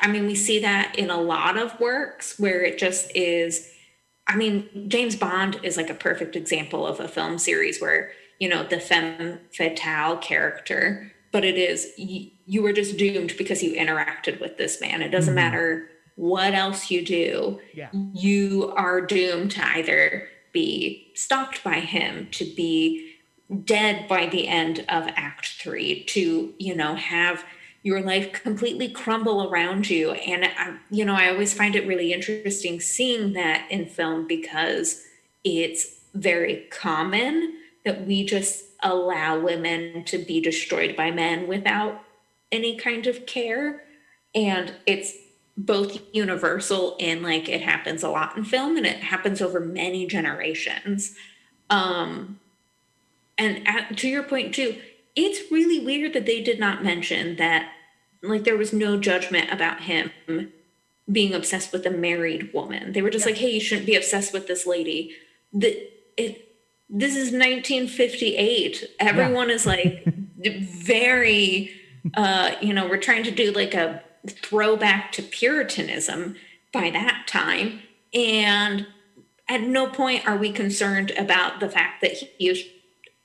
I mean, we see that in a lot of works where it just is. I mean, James Bond is like a perfect example of a film series where, the femme fatale character, but it is, you were just doomed because you interacted with this man. It doesn't matter what else you do. Yeah. You are doomed to either be stalked by him, to be dead by the end of Act 3, to, have your life completely crumble around you. And, I always find it really interesting seeing that in film, because it's very common that we just allow women to be destroyed by men without any kind of care. And it's both universal in, like, it happens a lot in film and it happens over many generations. And to your point too, it's really weird that they did not mention that, like, there was no judgment about him being obsessed with a married woman. They were just like, hey, you shouldn't be obsessed with this lady. This is 1958. Everyone is like very, we're trying to do like a throwback to Puritanism by that time. And at no point are we concerned about the fact that he is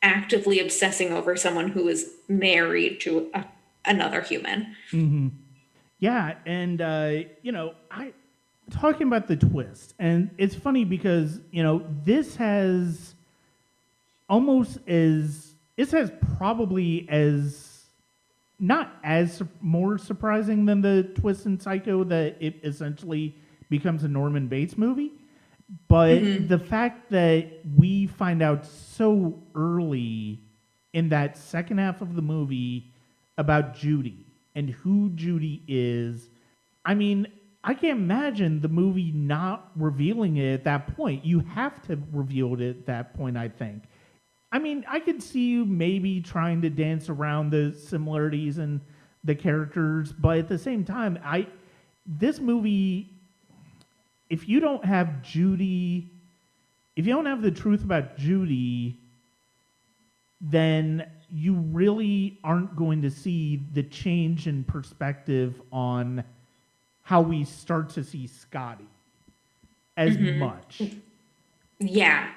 actively obsessing over someone who is married to another human. Mm-hmm. Yeah, and I talking about the twist, and it's funny because this has probably as not as more surprising than the twist in Psycho that it essentially becomes a Norman Bates movie. But the fact that we find out so early in that second half of the movie about Judy and who Judy is, I mean, I can't imagine the movie not revealing it at that point. You have to reveal it at that point, I think. I mean, I could see you maybe trying to dance around the similarities in the characters, but at the same time, this movie, if you don't have Judy, if you don't have the truth about Judy, then you really aren't going to see the change in perspective on how we start to see Scotty as much. Yeah.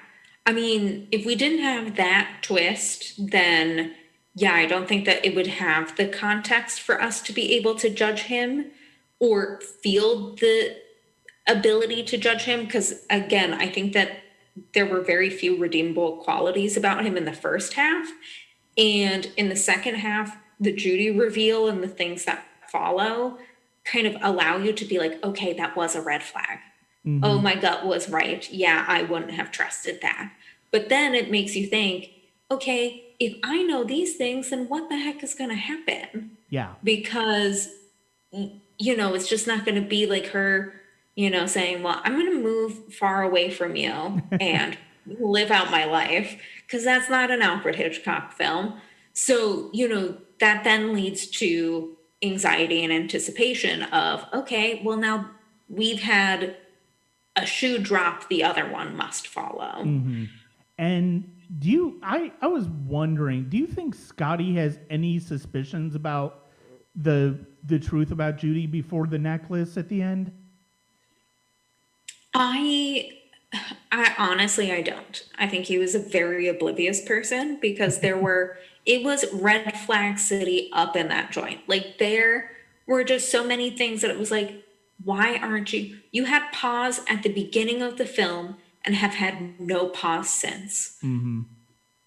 I mean, if we didn't have that twist, then yeah, I don't think that it would have the context for us to be able to judge him or feel the ability to judge him. Because again, I think that there were very few redeemable qualities about him in the first half. And in the second half, the Judy reveal and the things that follow kind of allow you to be like, okay, that was a red flag. Oh, my gut was right. Yeah, I wouldn't have trusted that. But then it makes you think, okay, if I know these things, then what the heck is going to happen? Yeah. Because, it's just not going to be like her, saying, well, I'm going to move far away from you and live out my life, because that's not an Alfred Hitchcock film. So, that then leads to anxiety and anticipation of, okay, well, now we've had a shoe drop, the other one must follow. And I was wondering, do you think Scotty has any suspicions about the truth about Judy before the necklace at the end? I I honestly I don't. I think he was a very oblivious person because it was red flag city up in that joint. Like there were just so many things that it was like, why aren't you had pause at the beginning of the film and have had no pause since. Mm-hmm.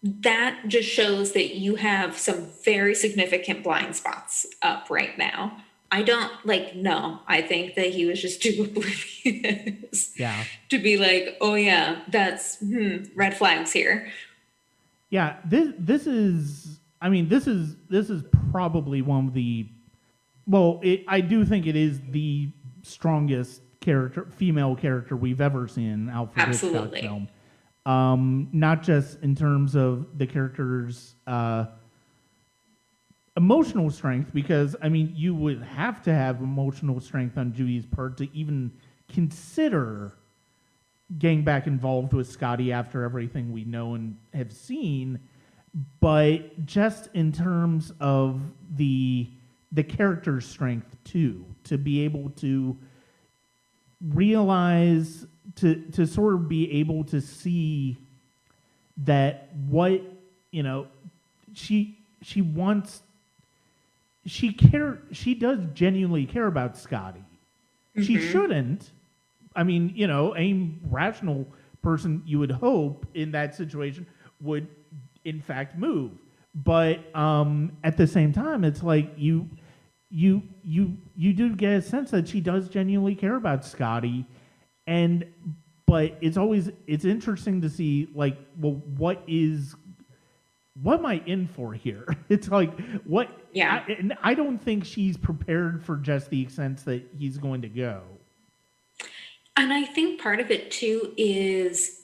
That just shows that you have some very significant blind spots up right now. I don't like, no, I think that he was just too oblivious Yeah. to be like, oh yeah, that's red flags here. Yeah, this is. I mean, this is probably one of the. Well, I do think it is the strongest female character we've ever seen in an Alfred Hitchcock Absolutely. film. Not just in terms of the character's emotional strength, because I mean, you would have to have emotional strength on Judy's part to even consider getting back involved with Scotty after everything we know and have seen, but just in terms of the character's strength too, to be able to realize, to sort of be able to see that what, you know, she wants, she does genuinely care about Scotty. She shouldn't. I mean, you know, a rational person, you would hope in that situation, would in fact move. But at the same time, it's like you do get a sense that she does genuinely care about Scotty, but it's interesting to see, like, well, what am I in for here? It's like, what? Yeah. I don't think she's prepared for just the extent that he's going to go. And I think part of it too is,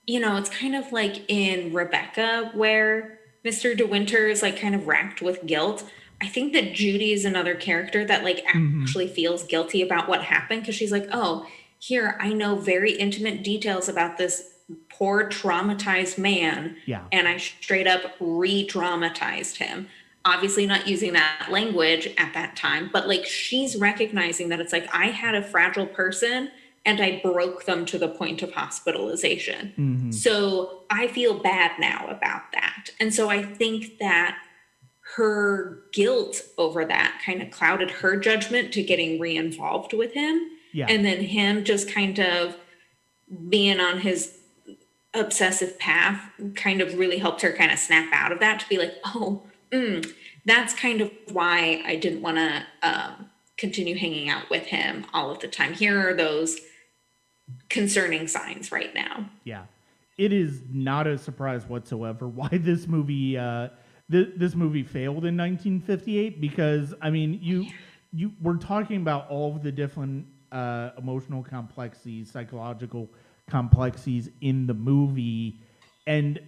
it's kind of like in Rebecca where Mr. De Winter is like kind of racked with guilt. I think that Judy is another character that like actually feels guilty about what happened because she's like, oh, here, I know very intimate details about this poor traumatized man. Yeah. And I straight up re-traumatized him. Obviously not using that language at that time, but like she's recognizing that it's like I had a fragile person and I broke them to the point of hospitalization. So I feel bad now about that. And so I think that her guilt over that kind of clouded her judgment to getting re-involved with him. Yeah. And then him just kind of being on his obsessive path kind of really helped her kind of snap out of that to be like, oh, that's kind of why I didn't want to continue hanging out with him all of the time. Here are those concerning signs right now. Yeah. It is not a surprise whatsoever why this movie this movie failed in 1958, because I mean, you we're talking about all of the different emotional complexities, psychological complexities in the movie, and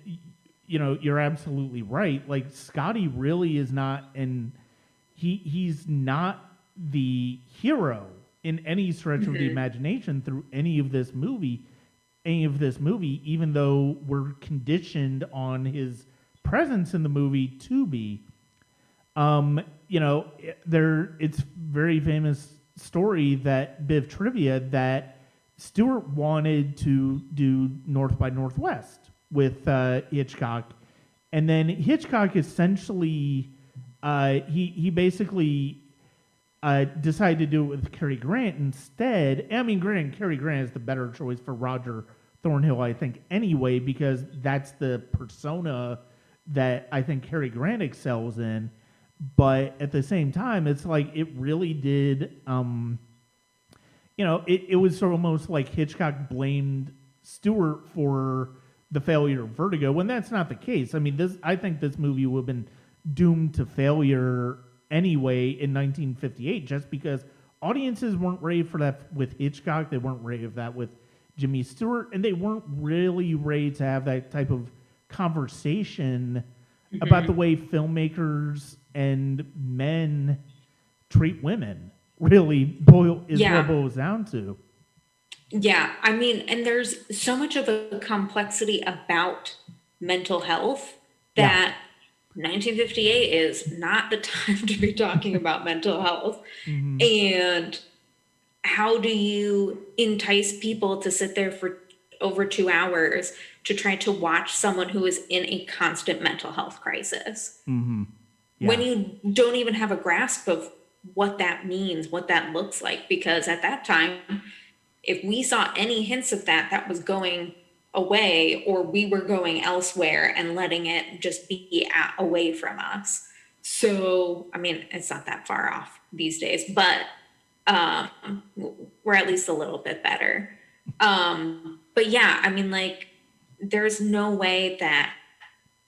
you know, you're absolutely right. Like, Scotty really is not, and he's not the hero in any stretch of the imagination through any of this movie, even though we're conditioned on his presence in the movie to be. You know, it's very famous story, that bit of trivia, that Stewart wanted to do North by Northwest with Hitchcock, and then Hitchcock essentially he basically decided to do it with Cary Grant instead. I mean, Cary Grant is the better choice for Roger Thornhill, I think, anyway, because that's the persona that I think Cary Grant excels in. But at the same time, it's like it really did. You know, it was sort of almost like Hitchcock blamed Stewart for the failure of Vertigo, when that's not the case. I mean, I think this movie would have been doomed to failure anyway in 1958, just because audiences weren't ready for that with Hitchcock. They weren't ready for that with Jimmy Stewart, and they weren't really ready to have that type of conversation about the way filmmakers and men treat women. Really what it boils down to. Yeah, I mean, and there's so much of a complexity about mental health that 1958 is not the time to be talking about mental health. Mm-hmm. And how do you entice people to sit there for over 2 hours to try to watch someone who is in a constant mental health crisis? Mm-hmm. When Yeah. you don't even have a grasp of what that means, what that looks like, because at that time, if we saw any hints of that, that was going away, or we were going elsewhere and letting it just be away from us. So, I mean, it's not that far off these days, but we're at least a little bit better. But yeah, I mean, like, there's no way that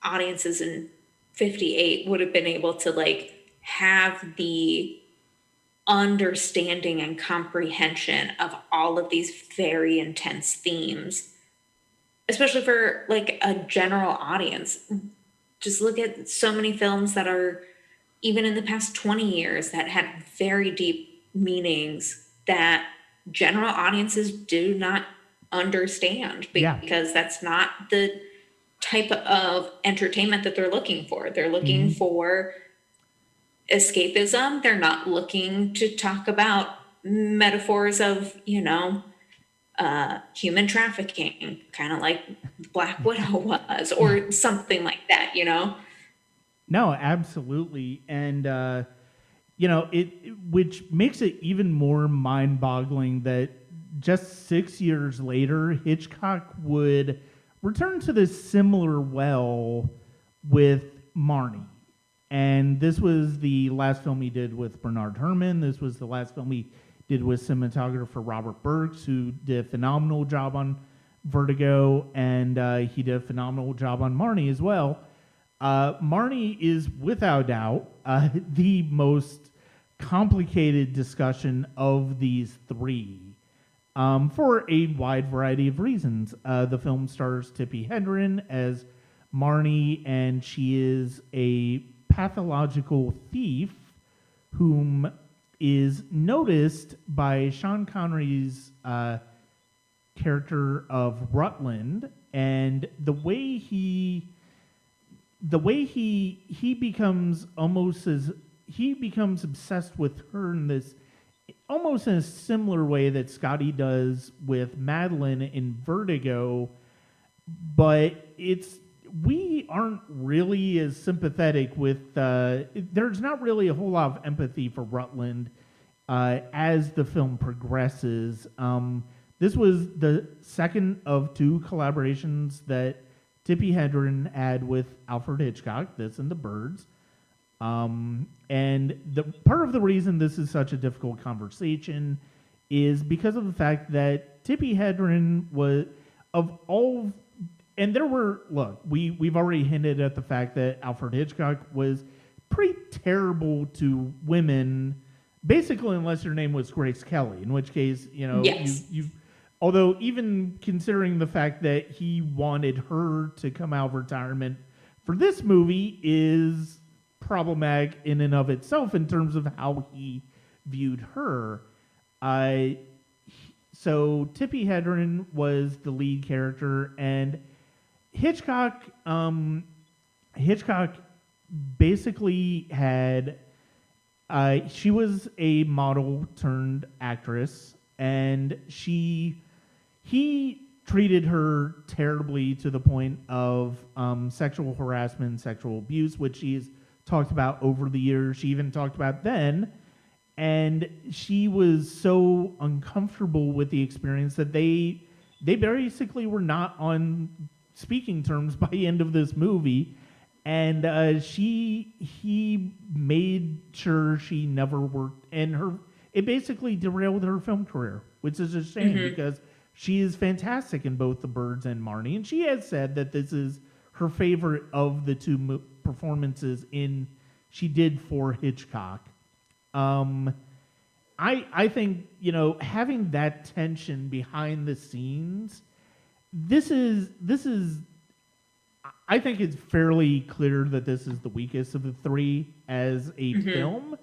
audiences in 58 would have been able to like have the understanding and comprehension of all of these very intense themes, especially for like a general audience. Just look at so many films that are even in the past 20 years that had very deep meanings that general audiences do not understand, Yeah. because that's not the type of entertainment that they're looking for. They're looking Mm-hmm. for escapism. They're not looking to talk about metaphors of, human trafficking, kind of like Black Widow was, or something like that. No, absolutely. And, which makes it even more mind boggling that just 6 years later, Hitchcock would return to this similar well with Marnie. And this was the last film he did with Bernard Herrmann. This was the last film he did with cinematographer Robert Burks, who did a phenomenal job on Vertigo, and he did a phenomenal job on Marnie as well. Marnie is, without doubt, the most complicated discussion of these three, for a wide variety of reasons. The film stars Tippi Hedren as Marnie, and she is a pathological thief whom is noticed by Sean Connery's character of Rutland, and the way he becomes obsessed with her in this almost in a similar way that Scotty does with Madeline in Vertigo, but we aren't really as sympathetic with there's not really a whole lot of empathy for Rutland as the film progresses. This was the second of two collaborations that Tippi Hedren had with Alfred Hitchcock, this and The Birds. And the part of the reason this is such a difficult conversation is because of the fact that Tippi Hedren was, of all, and there were, look, we've already hinted at the fact that Alfred Hitchcock was pretty terrible to women, basically unless your name was Grace Kelly, in which case, Yes. you've although even considering the fact that he wanted her to come out of retirement for this movie is problematic in and of itself in terms of how he viewed her. So Tippi Hedren was the lead character, and Hitchcock basically had she was a model turned actress, and he treated her terribly to the point of sexual harassment, sexual abuse, which she's talked about over the years. She even talked about then. And she was so uncomfortable with the experience that they basically were not on speaking terms by the end of this movie. And he made sure she never worked, and it basically derailed her film career, which is a shame because she is fantastic in both The Birds and Marnie, and she has said that this is her favorite of the two performances she did for Hitchcock. I think, having that tension behind the scenes, this is I think it's fairly clear that this is the weakest of the three as a film.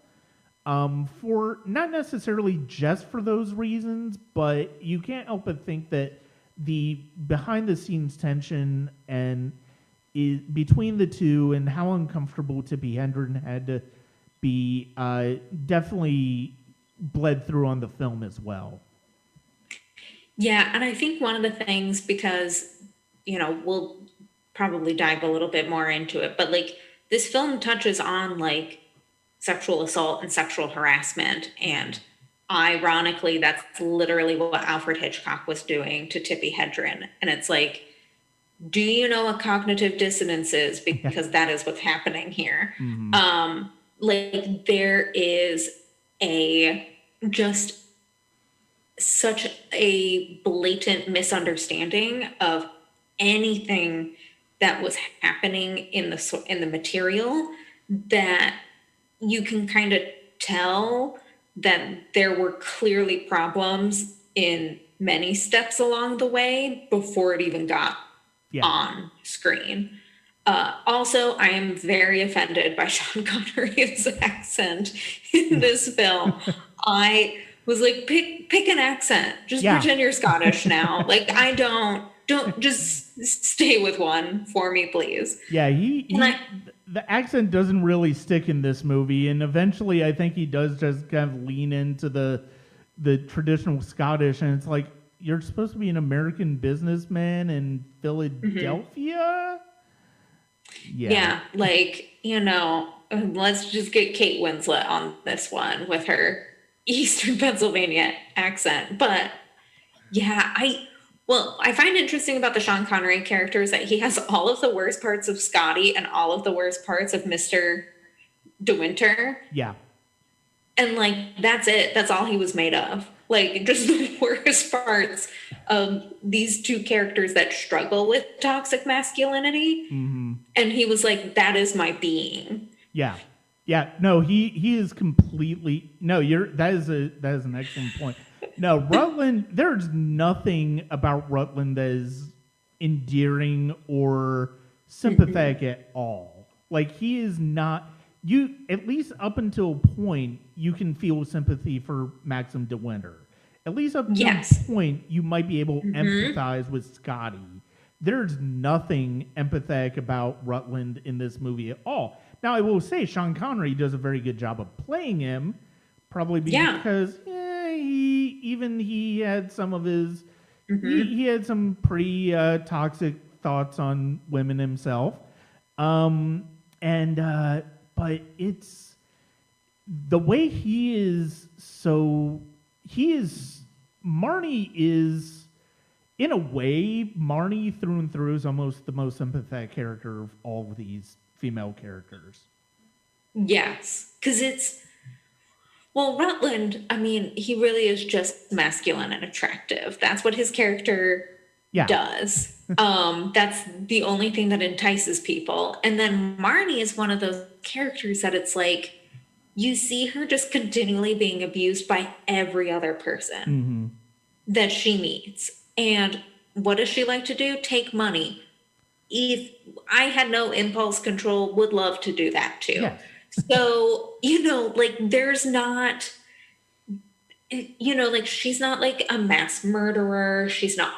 For not necessarily just for those reasons, but you can't help but think that the behind the scenes tension and is between the two and how uncomfortable Tippi Hedren had to be definitely bled through on the film as well. Yeah, and I think one of the things, because, we'll probably dive a little bit more into it, but like this film touches on like sexual assault and sexual harassment, and ironically that's literally what Alfred Hitchcock was doing to Tippi Hedren. And it's like, do you know what cognitive dissonance is? Because that is what's happening here. Like there is a just such a blatant misunderstanding of anything that was happening in the material, that you can kind of tell that there were clearly problems in many steps along the way before it even got on screen. Also, I am very offended by Sean Connery's accent in this film. I was like, pick an accent. Just pretend you're Scottish now. Like, I don't just stay with one for me, please. Yeah, the accent doesn't really stick in this movie, and eventually I think he does just kind of lean into the traditional Scottish, and it's like, you're supposed to be an American businessman in Philadelphia? Yeah, like, let's just get Kate Winslet on this one with her Eastern Pennsylvania accent. But yeah, I find interesting about the Sean Connery character is that he has all of the worst parts of Scotty and all of the worst parts of Mr. De Winter. Yeah. And like, that's it. That's all he was made of. Like, just the worst parts of these two characters that struggle with toxic masculinity. Mm-hmm. And he was like, that is my being. Yeah. Yeah. No, he is completely, no, that is an excellent point. No, Rutland, there's nothing about Rutland that is endearing or sympathetic at all. Like, he is not, at least up until a point, you can feel sympathy for Maxim De Winter. At least up to a point, you might be able to empathize with Scotty. There's nothing empathetic about Rutland in this movie at all. Now, I will say Sean Connery does a very good job of playing him, probably because he had some of his, he had some pretty toxic thoughts on women himself. But it's the way Marnie is, in a way, Marnie through and through is almost the most sympathetic character of all of these female characters. Yes, because Rutland, I mean, he really is just masculine and attractive. That's what his character does. That's the only thing that entices people. And then Marnie is one of those characters that it's like, you see her just continually being abused by every other person that she meets. And what does she like to do? Take money. If I had no impulse control, would love to do that too. Yeah. So, like there's not, like she's not like a mass murderer. She's not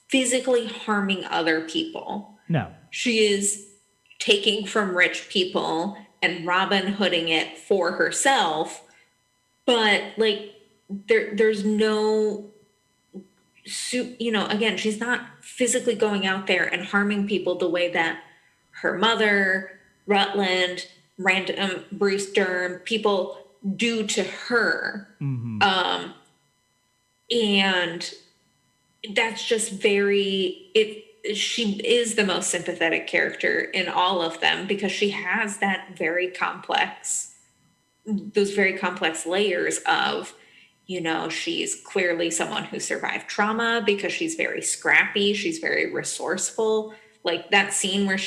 physically harming other people. No. She is taking from rich people and Robin Hooding it for herself. But like there's no, again, she's not physically going out there and harming people the way that her mother, Rutland, random Bruce Dern, people do to her. And that's just she is the most sympathetic character in all of them because she has those very complex layers of, she's clearly someone who survived trauma because she's very scrappy. She's very resourceful. Like that scene where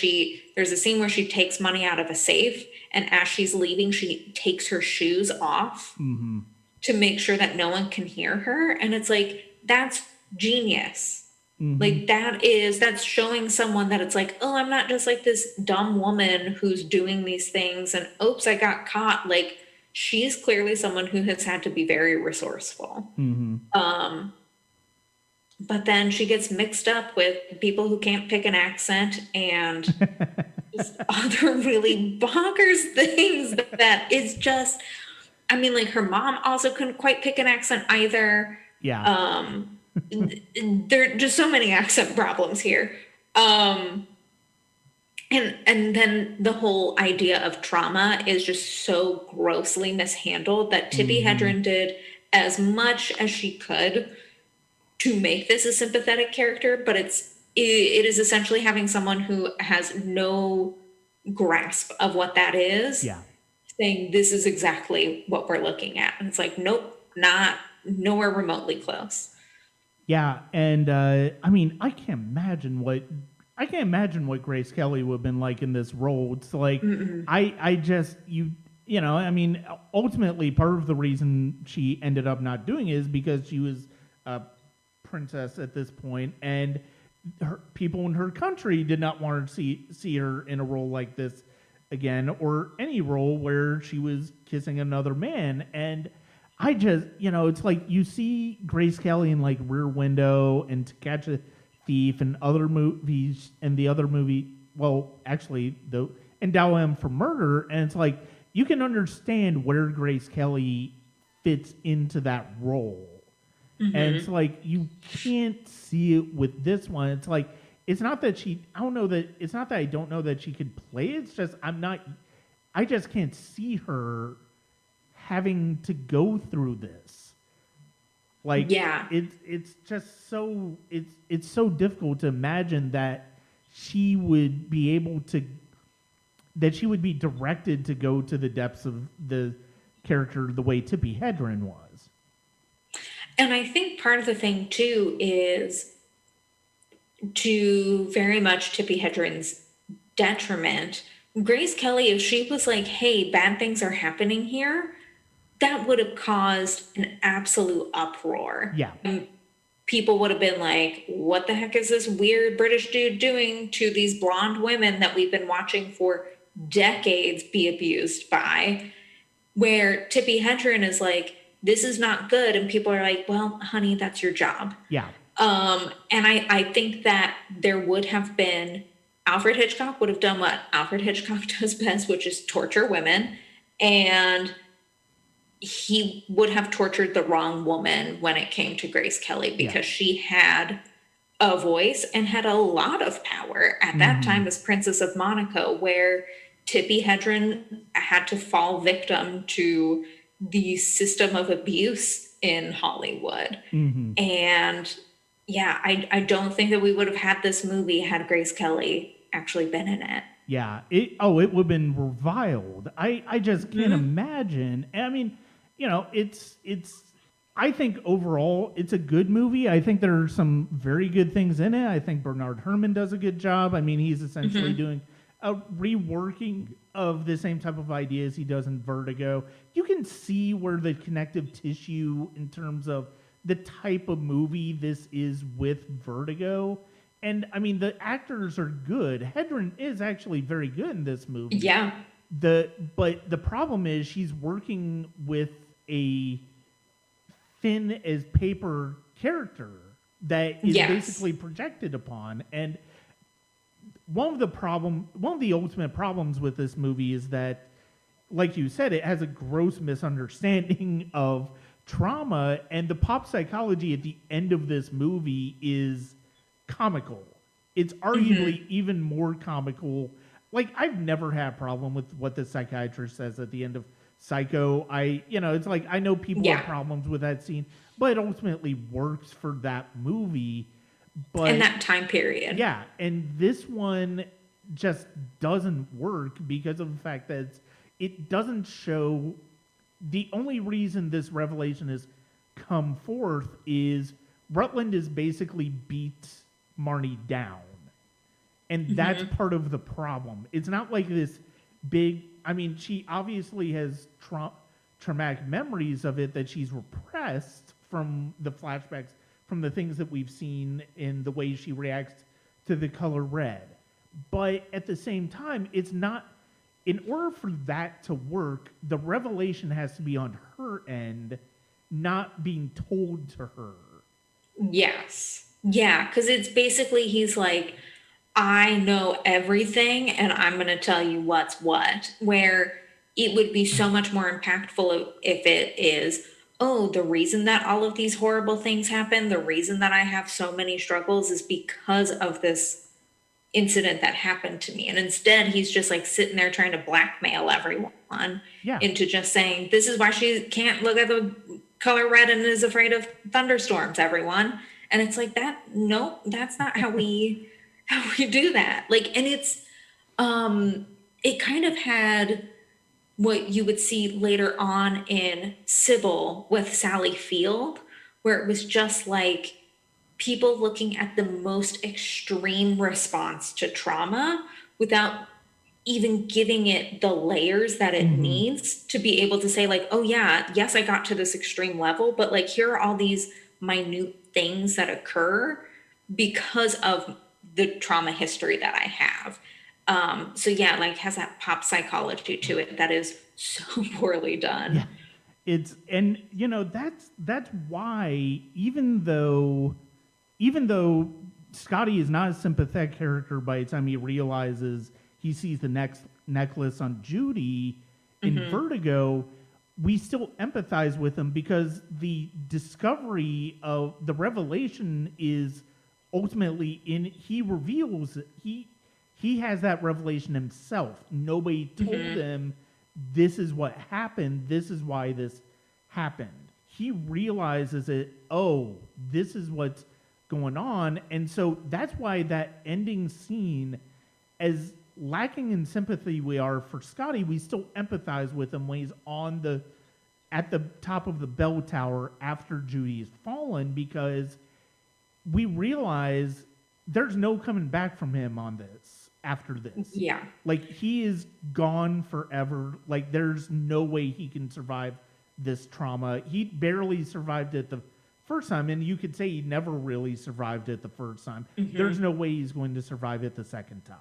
there's a scene where she takes money out of a safe, and as she's leaving, she takes her shoes off to make sure that no one can hear her. And it's like, that's genius. Like that's showing someone that it's like, oh, I'm not just like this dumb woman who's doing these things and oops, I got caught. Like she's clearly someone who has had to be very resourceful. but then she gets mixed up with people who can't pick an accent and just other really bonkers things that is just, I mean, like her mom also couldn't quite pick an accent either. Yeah. There are just so many accent problems here. And then the whole idea of trauma is just so grossly mishandled that Tippi Hedren did as much as she could to make this a sympathetic character, but it is essentially having someone who has no grasp of what that is, Yeah. saying this is exactly what we're looking at. And it's like, nope, not nowhere remotely close. Yeah, and I mean, I can't imagine what Grace Kelly would have been like in this role. It's like I just you know, I mean, ultimately part of the reason she ended up not doing it is because she was a princess at this point, and people in her country did not want to see her in a role like this again, or any role where she was kissing another man. And I just, you know, it's like you see Grace Kelly in like Rear Window and To Catch a Thief and other movies, and the other movie, well, actually, the Endow M for Murder, and it's like you can understand where Grace Kelly fits into that role. And it's like you can't see it with this one. It's like it's not that it's not that I don't know that she could play. It's just I just can't see her having to go through this. Like, Yeah. it's just so it's so difficult to imagine that she would be able to that she would be directed to go to the depths of the character the way Tippi Hedren was. And I think part of the thing too is, to very much Tippi Hedren's detriment, Grace Kelly, if she was like, hey, bad things are happening here, that would have caused an absolute uproar. Yeah. People would have been like, what the heck is this weird British dude doing to these blonde women that we've been watching for decades be abused by? Where Tippi Hedren is like, this is not good. And people are like, well, honey, that's your job. Yeah. And I think that there would have been, Alfred Hitchcock would have done what Alfred Hitchcock does best, which is torture women. And he would have tortured the wrong woman when it came to Grace Kelly, because she had a voice and had a lot of power at that time as Princess of Monaco, where Tippi Hedren had to fall victim to the system of abuse in Hollywood. And yeah, I don't think that we would have had this movie had Grace Kelly actually been in it. Yeah. It would have been reviled. I just can't imagine. I mean, you know, I think overall it's a good movie. I think there are some very good things in it. I think Bernard Herrmann does a good job. I mean, he's essentially doing a reworking of the same type of ideas he does in Vertigo. You can see where the connective tissue in terms of the type of movie this is with Vertigo. And I mean, the actors are good. Hedren is actually very good in this movie. Yeah. But the problem is she's working with a thin as paper character that is basically projected upon. And one of the ultimate problems with this movie is that, like you said, it has a gross misunderstanding of trauma, and the pop psychology at the end of this movie is comical. It's arguably even more comical. Like, I've never had a problem with what the psychiatrist says at the end of Psycho. It's like, I know people have problems with that scene, but it ultimately works for that movie. But in that time period. Yeah, and this one just doesn't work because of the fact that it doesn't show. The only reason this revelation has come forth is Rutland is basically beat Marnie down. And that's part of the problem. It's not like this big, I mean, she obviously has traumatic memories of it that she's repressed from the flashbacks, from the things that we've seen in the way she reacts to the color red. But at the same time, it's not, in order for that to work, the revelation has to be on her end, not being told to her. Yes. Yeah, because it's basically he's like, I know everything and I'm going to tell you what's what. Where it would be so much more impactful if it is, oh, the reason that all of these horrible things happen, the reason that I have so many struggles is because of this incident that happened to me. And instead, he's just like sitting there trying to blackmail everyone Yeah. into just saying, this is why she can't look at the color red and is afraid of thunderstorms, everyone. And it's like that, no, that's not how we do that. Like, and it kind of had what you would see later on in Sybil with Sally Field, where it was just like people looking at the most extreme response to trauma without even giving it the layers that it Mm-hmm. needs to be able to say like, oh yeah, yes, I got to this extreme level, but like here are all these minute things that occur because of the trauma history that I have. So yeah, like has that pop psychology to it that is so poorly Yeah. done. It's and you know that's why even though Scotty is not a sympathetic character by the time he realizes he sees the next necklace on Judy in Vertigo, we still empathize with him because the discovery of the revelation is ultimately in he reveals he has that revelation himself. Nobody told him this is what happened, this is why this happened. He realizes it, oh, this is what's going on. And so that's why that ending scene, as lacking in sympathy we are for Scotty, we still empathize with him when he's on the at the top of the bell tower after Judy has fallen, because we realize there's no coming back from him on this after this. Yeah. Like he is gone forever. Like there's no way he can survive this trauma. He barely survived it the first time, and you could say he never really survived it the first time. There's no way he's going to survive it the second time.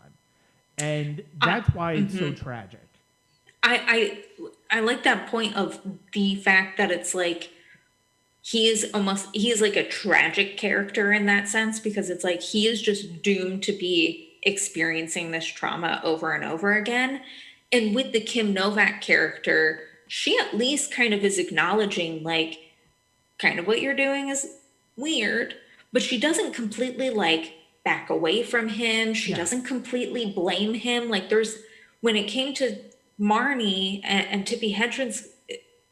And that's why it's so tragic. I like that point of the fact that it's like he is like a tragic character in that sense, because it's like he is just doomed to be experiencing this trauma over and over again. And with the Kim Novak character, she at least kind of is acknowledging like kind of what you're doing is weird, but she doesn't completely like back away from him. She Yeah. doesn't completely blame him. Like there's when it came to Marnie and Tippi Hedren's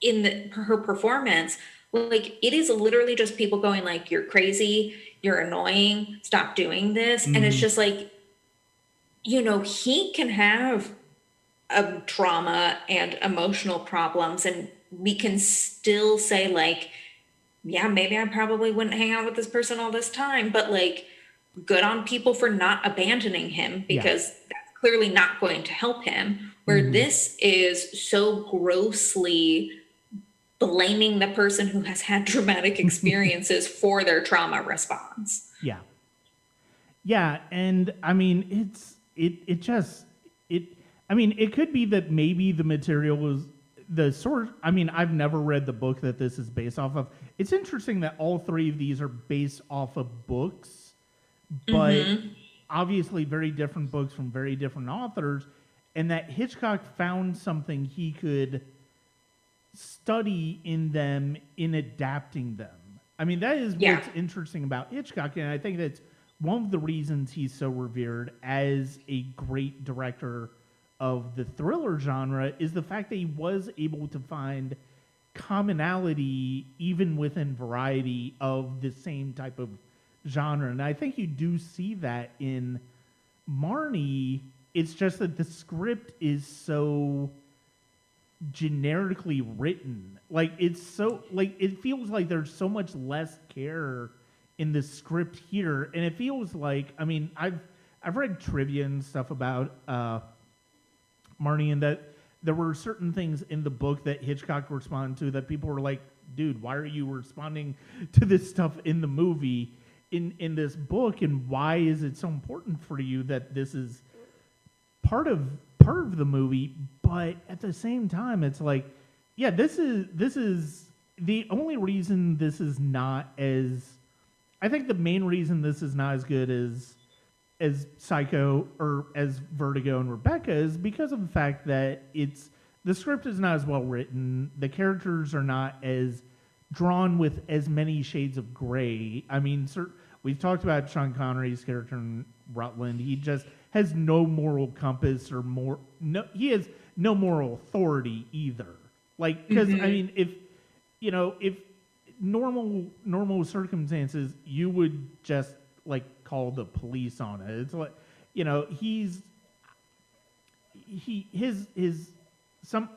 in her performance, like it is literally just people going like, "You're crazy, you're annoying, stop doing this," and it's just like, he can have trauma and emotional problems, and we can still say like, yeah, maybe I probably wouldn't hang out with this person all this time, but like, good on people for not abandoning him, Yeah. because that's clearly not going to help him. Where this is so grossly blaming the person who has had traumatic experiences for their trauma response. Yeah. Yeah, and I mean it could be that maybe the material was the source. I mean, I've never read the book that this is based off of. It's interesting that all three of these are based off of books, but obviously very different books from very different authors, and that Hitchcock found something he could study in them in adapting them. I mean, that is Yeah. what's interesting about Hitchcock, and I think that's one of the reasons he's so revered as a great director of the thriller genre, is the fact that he was able to find commonality even within variety of the same type of genre. And I think you do see that in Marnie. It's just that the script is so generically written. Like it's so like it feels like there's so much less care in the script here, and it feels like, I mean, I've read trivia and stuff about Marnie, and that there were certain things in the book that Hitchcock responded to that people were like, dude, why are you responding to this stuff in the movie in this book, and why is it so important for you that this is part of the movie? But at the same time, it's like, yeah, this is the only reason this is not as, I think the main reason this is not as good as Psycho or as Vertigo and Rebecca is because of the fact that the script is not as well written. The characters are not as drawn with as many shades of gray. I mean, we've talked about Sean Connery's character in Rutland. He just has no moral compass he has no moral authority either. Like, because I mean, if normal circumstances, you would just like call the police on it. It's like, so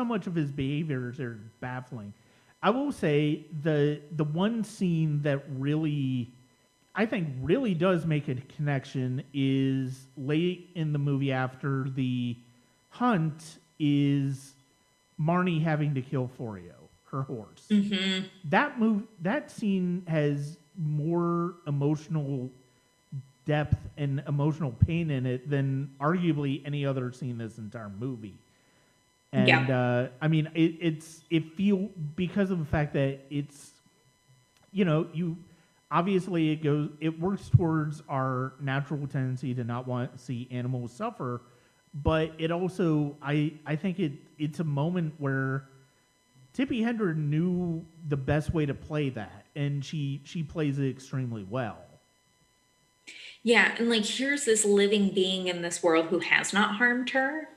much of his behaviors are baffling. I will say the one scene that I think really does make a connection is late in the movie after the hunt is Marnie having to kill Florio, her horse. Mm-hmm. That scene has more emotional depth and emotional pain in it than arguably any other scene in this entire movie. And I mean, because of the fact that it's, obviously it works towards our natural tendency to not want to see animals suffer, but it also, I think it's a moment where Tippi Hedren knew the best way to play that, and she plays it extremely well. Yeah, and like here's this living being in this world who has not harmed her,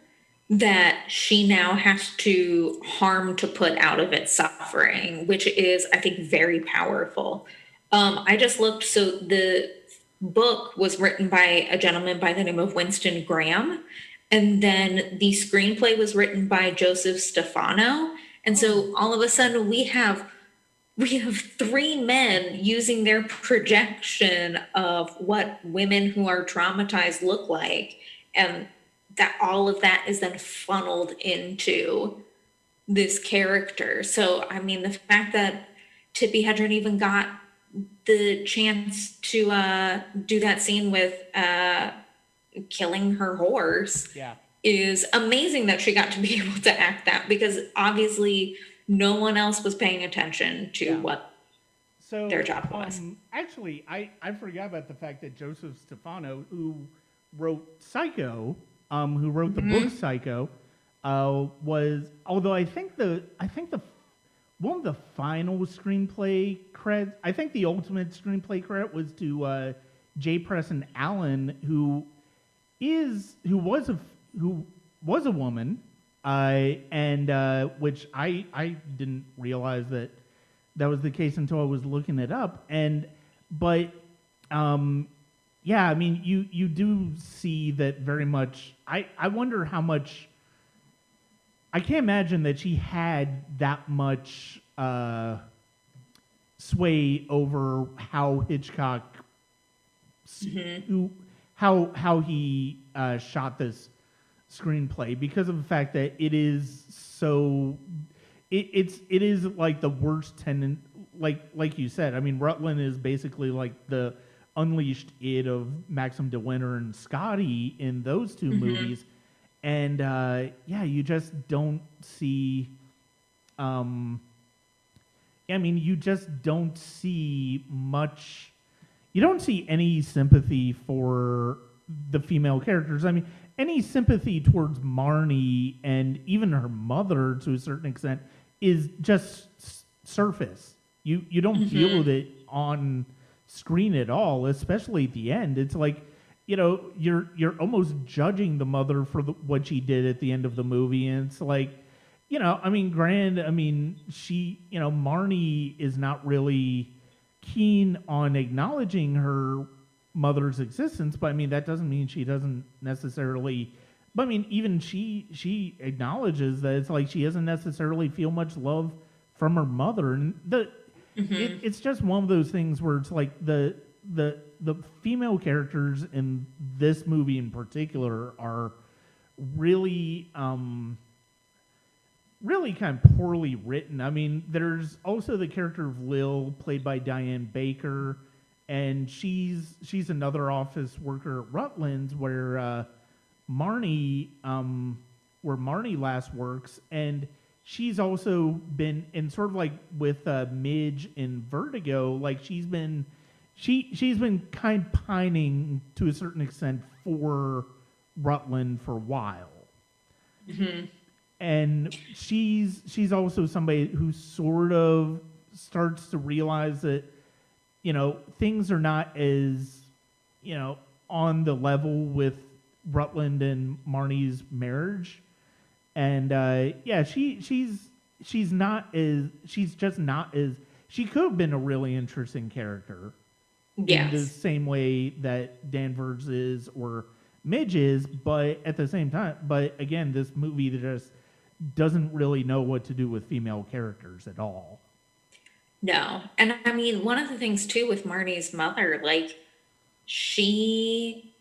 that she now has to harm to put out of its suffering, which is, I think, very powerful. I just looked, so the book was written by a gentleman by the name of Winston Graham, and then the screenplay was written by Joseph Stefano. And so all of a sudden we have three men using their projection of what women who are traumatized look like, and that all of that is then funneled into this character. So, I mean, the fact that Tippi Hedren even got the chance to do that scene with killing her horse is amazing, that she got to be able to act that, because obviously no one else was paying attention to what their job was. Actually, I forgot about the fact that Joseph Stefano, who wrote Psycho, who wrote the book Psycho, was, although I think the one of the final screenplay credits, I think the ultimate screenplay credit was to J. Preston Allen, who was a woman, and which I didn't realize that was the case until I was looking it up, yeah, I mean, you do see that very much. I wonder how much. I can't imagine that she had that much sway over how Hitchcock, how he shot this screenplay, because of the fact that it is so. It is like the worst tenant, like you said. I mean, Rutland is basically like the unleashed id of Maxim de Winter and Scotty in those two movies, and you just don't see. I mean, you just don't see much. You don't see any sympathy for the female characters. I mean, any sympathy towards Marnie and even her mother, to a certain extent, is just surface. You don't feel it on screen at all, especially at the end. It's like, you're almost judging the mother for what she did at the end of the movie, and it's like, I mean, she, Marnie is not really keen on acknowledging her mother's existence, but I mean, that doesn't mean she doesn't necessarily. But I mean, even she acknowledges that it's like she doesn't necessarily feel much love from her mother, and it's just one of those things where it's like the female characters in this movie in particular are really really kind of poorly written. I mean, there's also the character of Lil, played by Diane Baker, and she's another office worker at Rutland's where Marnie last works, and she's also been in sort of like with Midge in Vertigo, like she's been she's been kind of pining to a certain extent for Rutland for a while. And she's also somebody who sort of starts to realize that, things are not as, on the level with Rutland and Marnie's marriage. And she's not as, she's just not as, she could have been a really interesting character. Yes. In the same way that Danvers is or Midge is, but at the same time, but again, this movie just doesn't really know what to do with female characters at all. No. And I mean, one of the things too with Marnie's mother, like, she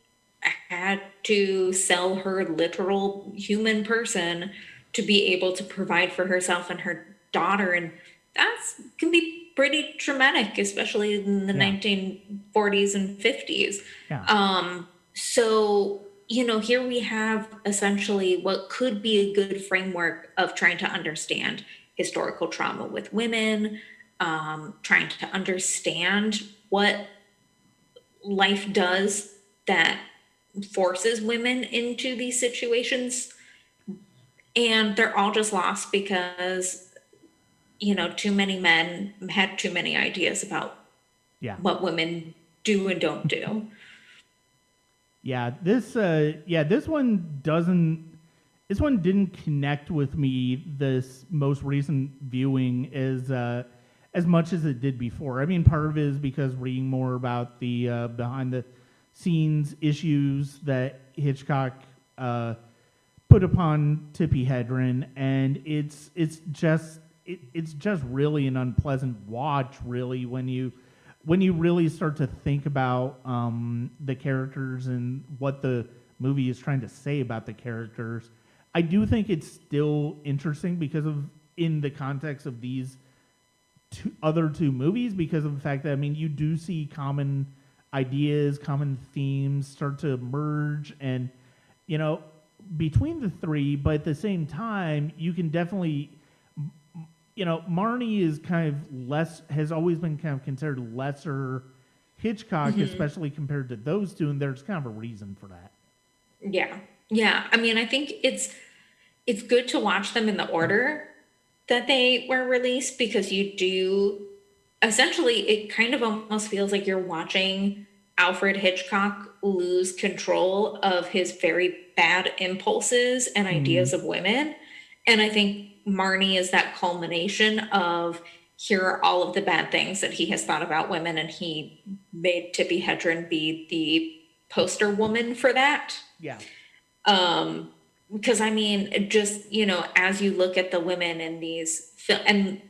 had to sell her literal human person to be able to provide for herself and her daughter. And that's can be pretty traumatic, especially in the 1940s and 50s. Yeah. So, here we have essentially what could be a good framework of trying to understand historical trauma with women, trying to understand what life does that forces women into these situations. And they're all just lost because, too many men had too many ideas about what women do and don't do. This one didn't connect with me this most recent viewing as much as it did before. I mean, part of it is because reading more about the behind the scenes issues that Hitchcock put upon Tippi Hedren, and it's just really an unpleasant watch, really, when you really start to think about the characters and what the movie is trying to say about the characters. I do think it's still interesting because of in the context of these other two movies, because of the fact that, I mean, you do see common ideas, common themes start to emerge, and between the three, but at the same time, you can definitely, Marnie is kind of has always been kind of considered lesser Hitchcock, especially compared to those two, and there's kind of a reason for that. Yeah. I mean, I think it's good to watch them in the order that they were released, because you do, essentially, it kind of almost feels like you're watching Alfred Hitchcock lose control of his very bad impulses and ideas of women. And I think Marnie is that culmination of, here are all of the bad things that he has thought about women, and he made Tippi Hedren be the poster woman for that. Yeah. Because, I mean, just, as you look at the women in these and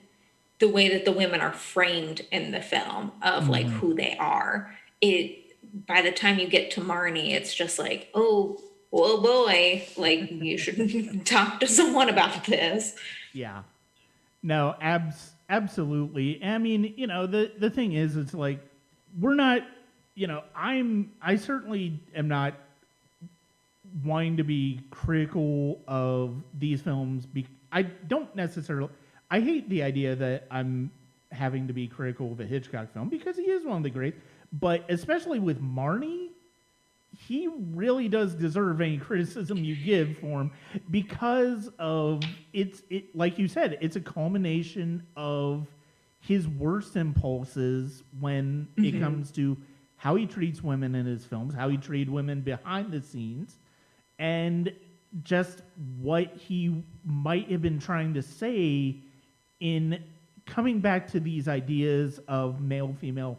the way that the women are framed in the film of like who they are, by the time you get to Marnie, it's just like, oh boy, like, you should talk to someone about this. Yeah. No, absolutely. I mean, the thing is, it's like, we're not, I certainly am not wanting to be critical of these films. I don't necessarily, I hate the idea that I'm having to be critical of a Hitchcock film, because he is one of the greats, but especially with Marnie, he really does deserve any criticism you give for him, because of it like you said, it's a culmination of his worst impulses when it comes to how he treats women in his films, how he treated women behind the scenes, and just what he might have been trying to say in coming back to these ideas of male-female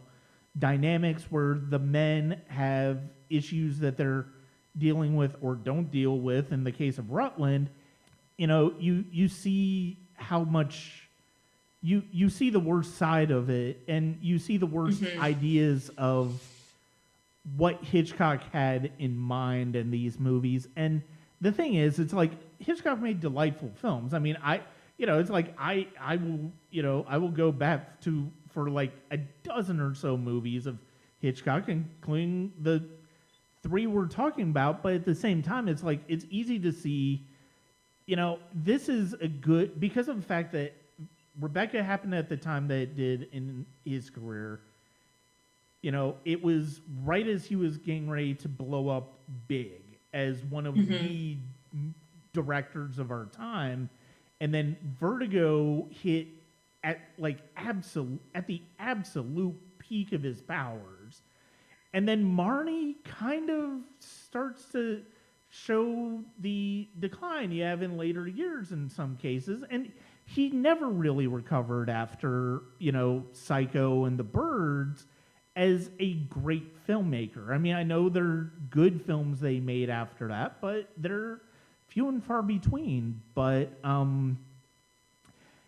dynamics, where the men have issues that they're dealing with or don't deal with. In the case of Rutland, you see how much you see the worst side of it, and you see the worst ideas of what Hitchcock had in mind in these movies. And the thing is, it's like, Hitchcock made delightful films. I mean, it's like I will go back for like a dozen or so movies of Hitchcock, including the three we're talking about. But at the same time, it's like, it's easy to see, this is a good, because of the fact that Rebecca happened at the time that it did in his career. it was right as he was getting ready to blow up big as one of the directors of our time, and then Vertigo hit at the absolute peak of his powers, and then Marnie kind of starts to show the decline you have in later years in some cases, and he never really recovered after Psycho and The Birds as a great filmmaker. I mean, I know they're good films they made after that, but they're few and far between. But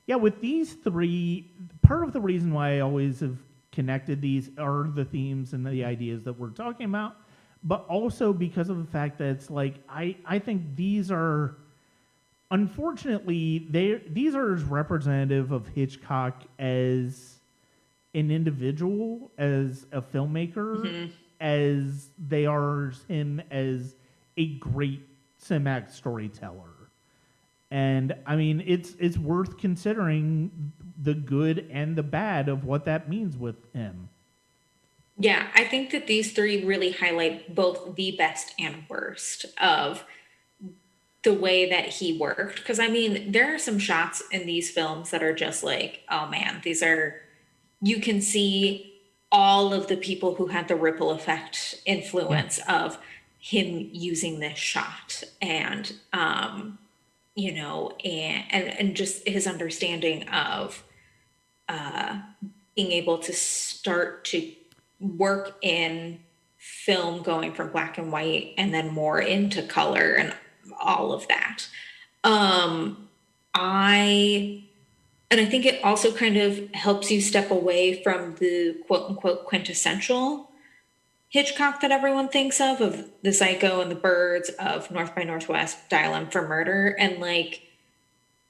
with these three, part of the reason why I always have connected these are the themes and the ideas that we're talking about, but also because of the fact that it's like I think these are, unfortunately, these are as representative of Hitchcock as an individual, as a filmmaker, as they are him as a great cinematic storyteller. And I mean, it's worth considering the good and the bad of what that means with him. Yeah, I think that these three really highlight both the best and worst of the way that he worked. Because I mean, there are some shots in these films that are just like, oh man, you can see all of the people who had the ripple effect influence of him using this shot, and and just his understanding of being able to start to work in film, going from black and white and then more into color and all of that. I think it also kind of helps you step away from the quote unquote quintessential Hitchcock that everyone thinks of the Psycho and the Birds, of North by Northwest, Dial M for Murder, and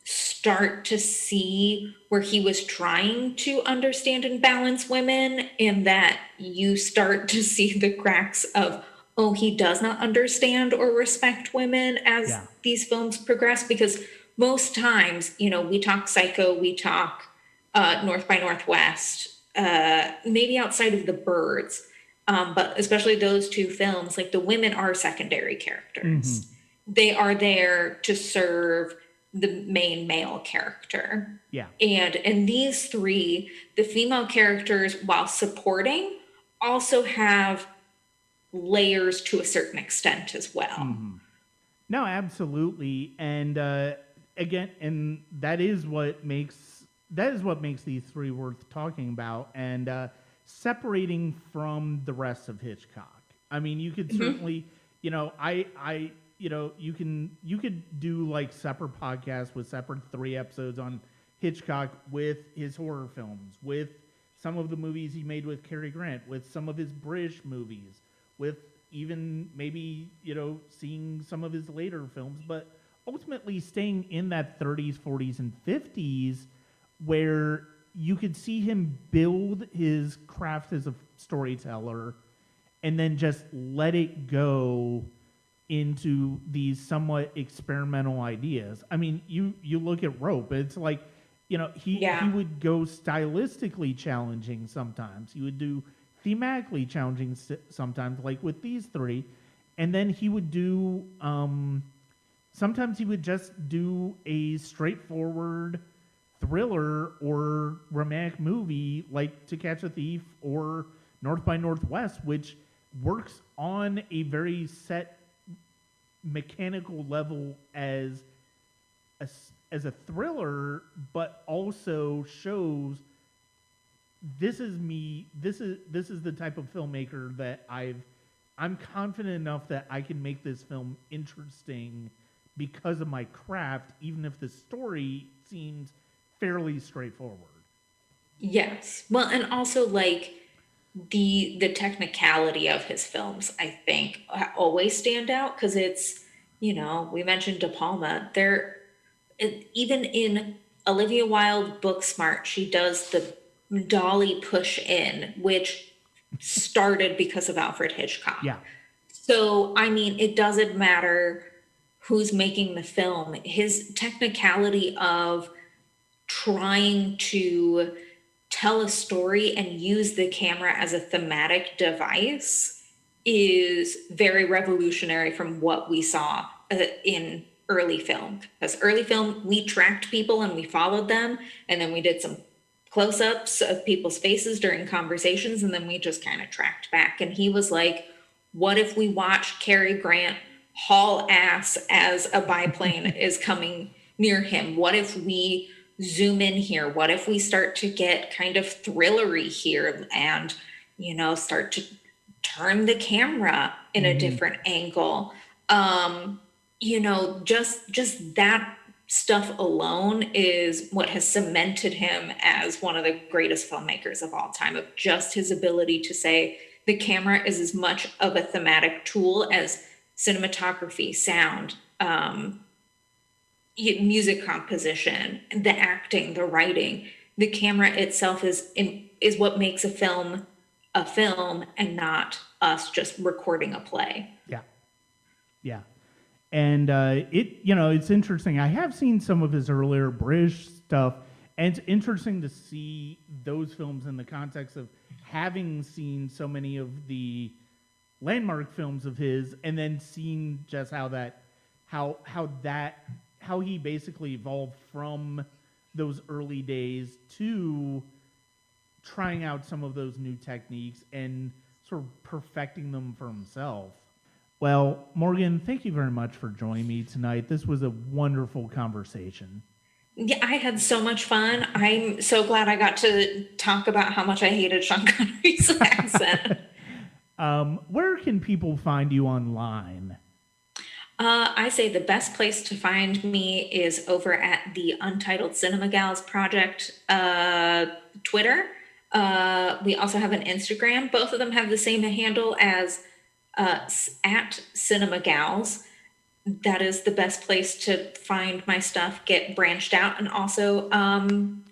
start to see where he was trying to understand and balance women, and that you start to see the cracks of, oh, he does not understand or respect women as these films progress. Because most times, we talk Psycho, we talk North by Northwest, maybe outside of the Birds, but especially those two films, the women are secondary characters. They are there to serve the main male character. Yeah. And in these three, the female characters, while supporting, also have layers to a certain extent as well. No, absolutely. And again, and that is what makes these three worth talking about, and separating from the rest of Hitchcock. I mean, you could certainly, you could do separate podcasts with separate 3 episodes on Hitchcock, with his horror films, with some of the movies he made with Cary Grant, with some of his British movies, with even maybe, seeing some of his later films, but ultimately staying in that 30s, 40s, and 50s, where you could see him build his craft as a storyteller and then just let it go into these somewhat experimental ideas. I mean, you look at Rope, it's like, he would go stylistically challenging sometimes. He would do thematically challenging sometimes, like with these three. And then he would do, sometimes he would just do a straightforward thriller or romantic movie like To Catch a Thief or North by Northwest, which works on a very set mechanical level as a thriller, but also shows this is me. This is the type of filmmaker that I'm confident enough that I can make this film interesting because of my craft, even if the story seems fairly straightforward. Yes. Well, and also the technicality of his films, I think, always stand out, because it's, we mentioned De Palma. Even in Olivia Wilde Booksmart, she does the dolly push in, which started because of Alfred Hitchcock. Yeah. So, I mean, it doesn't matter who's making the film. His technicality of trying to tell a story and use the camera as a thematic device is very revolutionary from what we saw in early film. Because early film, we tracked people and we followed them, and then we did some close-ups of people's faces during conversations, and then we just kind of tracked back. And he was like, what if we watch Cary Grant haul ass as a biplane is coming near him? What if we zoom in here? What if we start to get kind of thrillery here and, start to turn the camera in a different angle? Just that stuff alone is what has cemented him as one of the greatest filmmakers of all time, of just his ability to say the camera is as much of a thematic tool as cinematography, sound, music composition, the acting, the writing. The camera itself is what makes a film and not us just recording a play. Yeah. And it's interesting. I have seen some of his earlier British stuff, and it's interesting to see those films in the context of having seen so many of the landmark films of his, and then seeing just how he basically evolved from those early days to trying out some of those new techniques and sort of perfecting them for himself. Well, Morgan, thank you very much for joining me tonight. This was a wonderful conversation. Yeah, I had so much fun. I'm so glad I got to talk about how much I hated Sean Connery's accent. Where can people find you online? I say the best place to find me is over at the Untitled Cinema Gals Project Twitter. We also have an Instagram. Both of them have the same handle as at Cinema Gals. That is the best place to find my stuff, get branched out, and also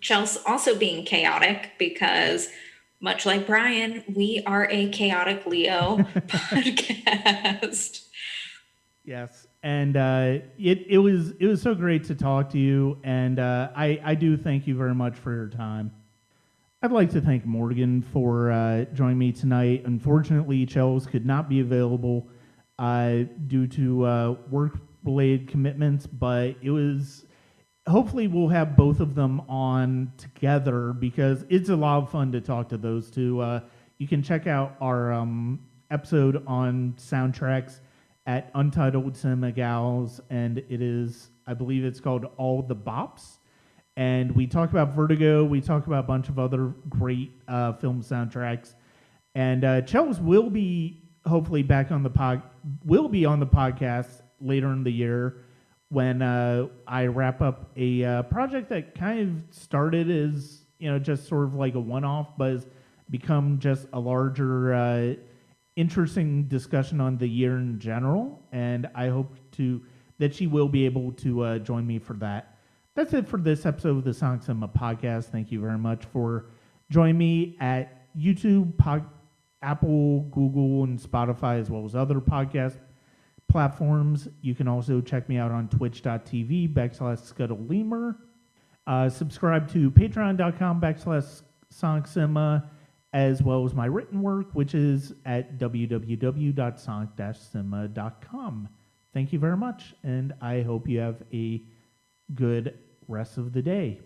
Chel's also being chaotic because, much like Brian, we are a chaotic Leo podcast. Yes, and it was so great to talk to you, and I do thank you very much for your time. I'd like to thank Morgan for joining me tonight. Unfortunately, Chels could not be available due to work-related commitments, but hopefully we'll have both of them on together because it's a lot of fun to talk to those two. You can check out our episode on soundtracks at Untitled Cinema Gals, and I believe it's called All the Bops. And we talk about Vertigo. We talk about a bunch of other great film soundtracks. And Chels will be hopefully back on the podcast later in the year when I wrap up a project that kind of started as just sort of like a one-off, but has become just a larger, interesting discussion on the year in general. And I hope that she will be able to join me for that. That's it for this episode of the Sonic Cinema Podcast. Thank you very much for joining me at YouTube, Apple, Google, and Spotify, as well as other podcast platforms. You can also check me out on twitch.tv/ScuttleLemur. Subscribe to patreon.com/Sonic Cinema, as well as my written work, which is at www.sonic-cinema.com. Thank you very much, and I hope you have a good rest of the day.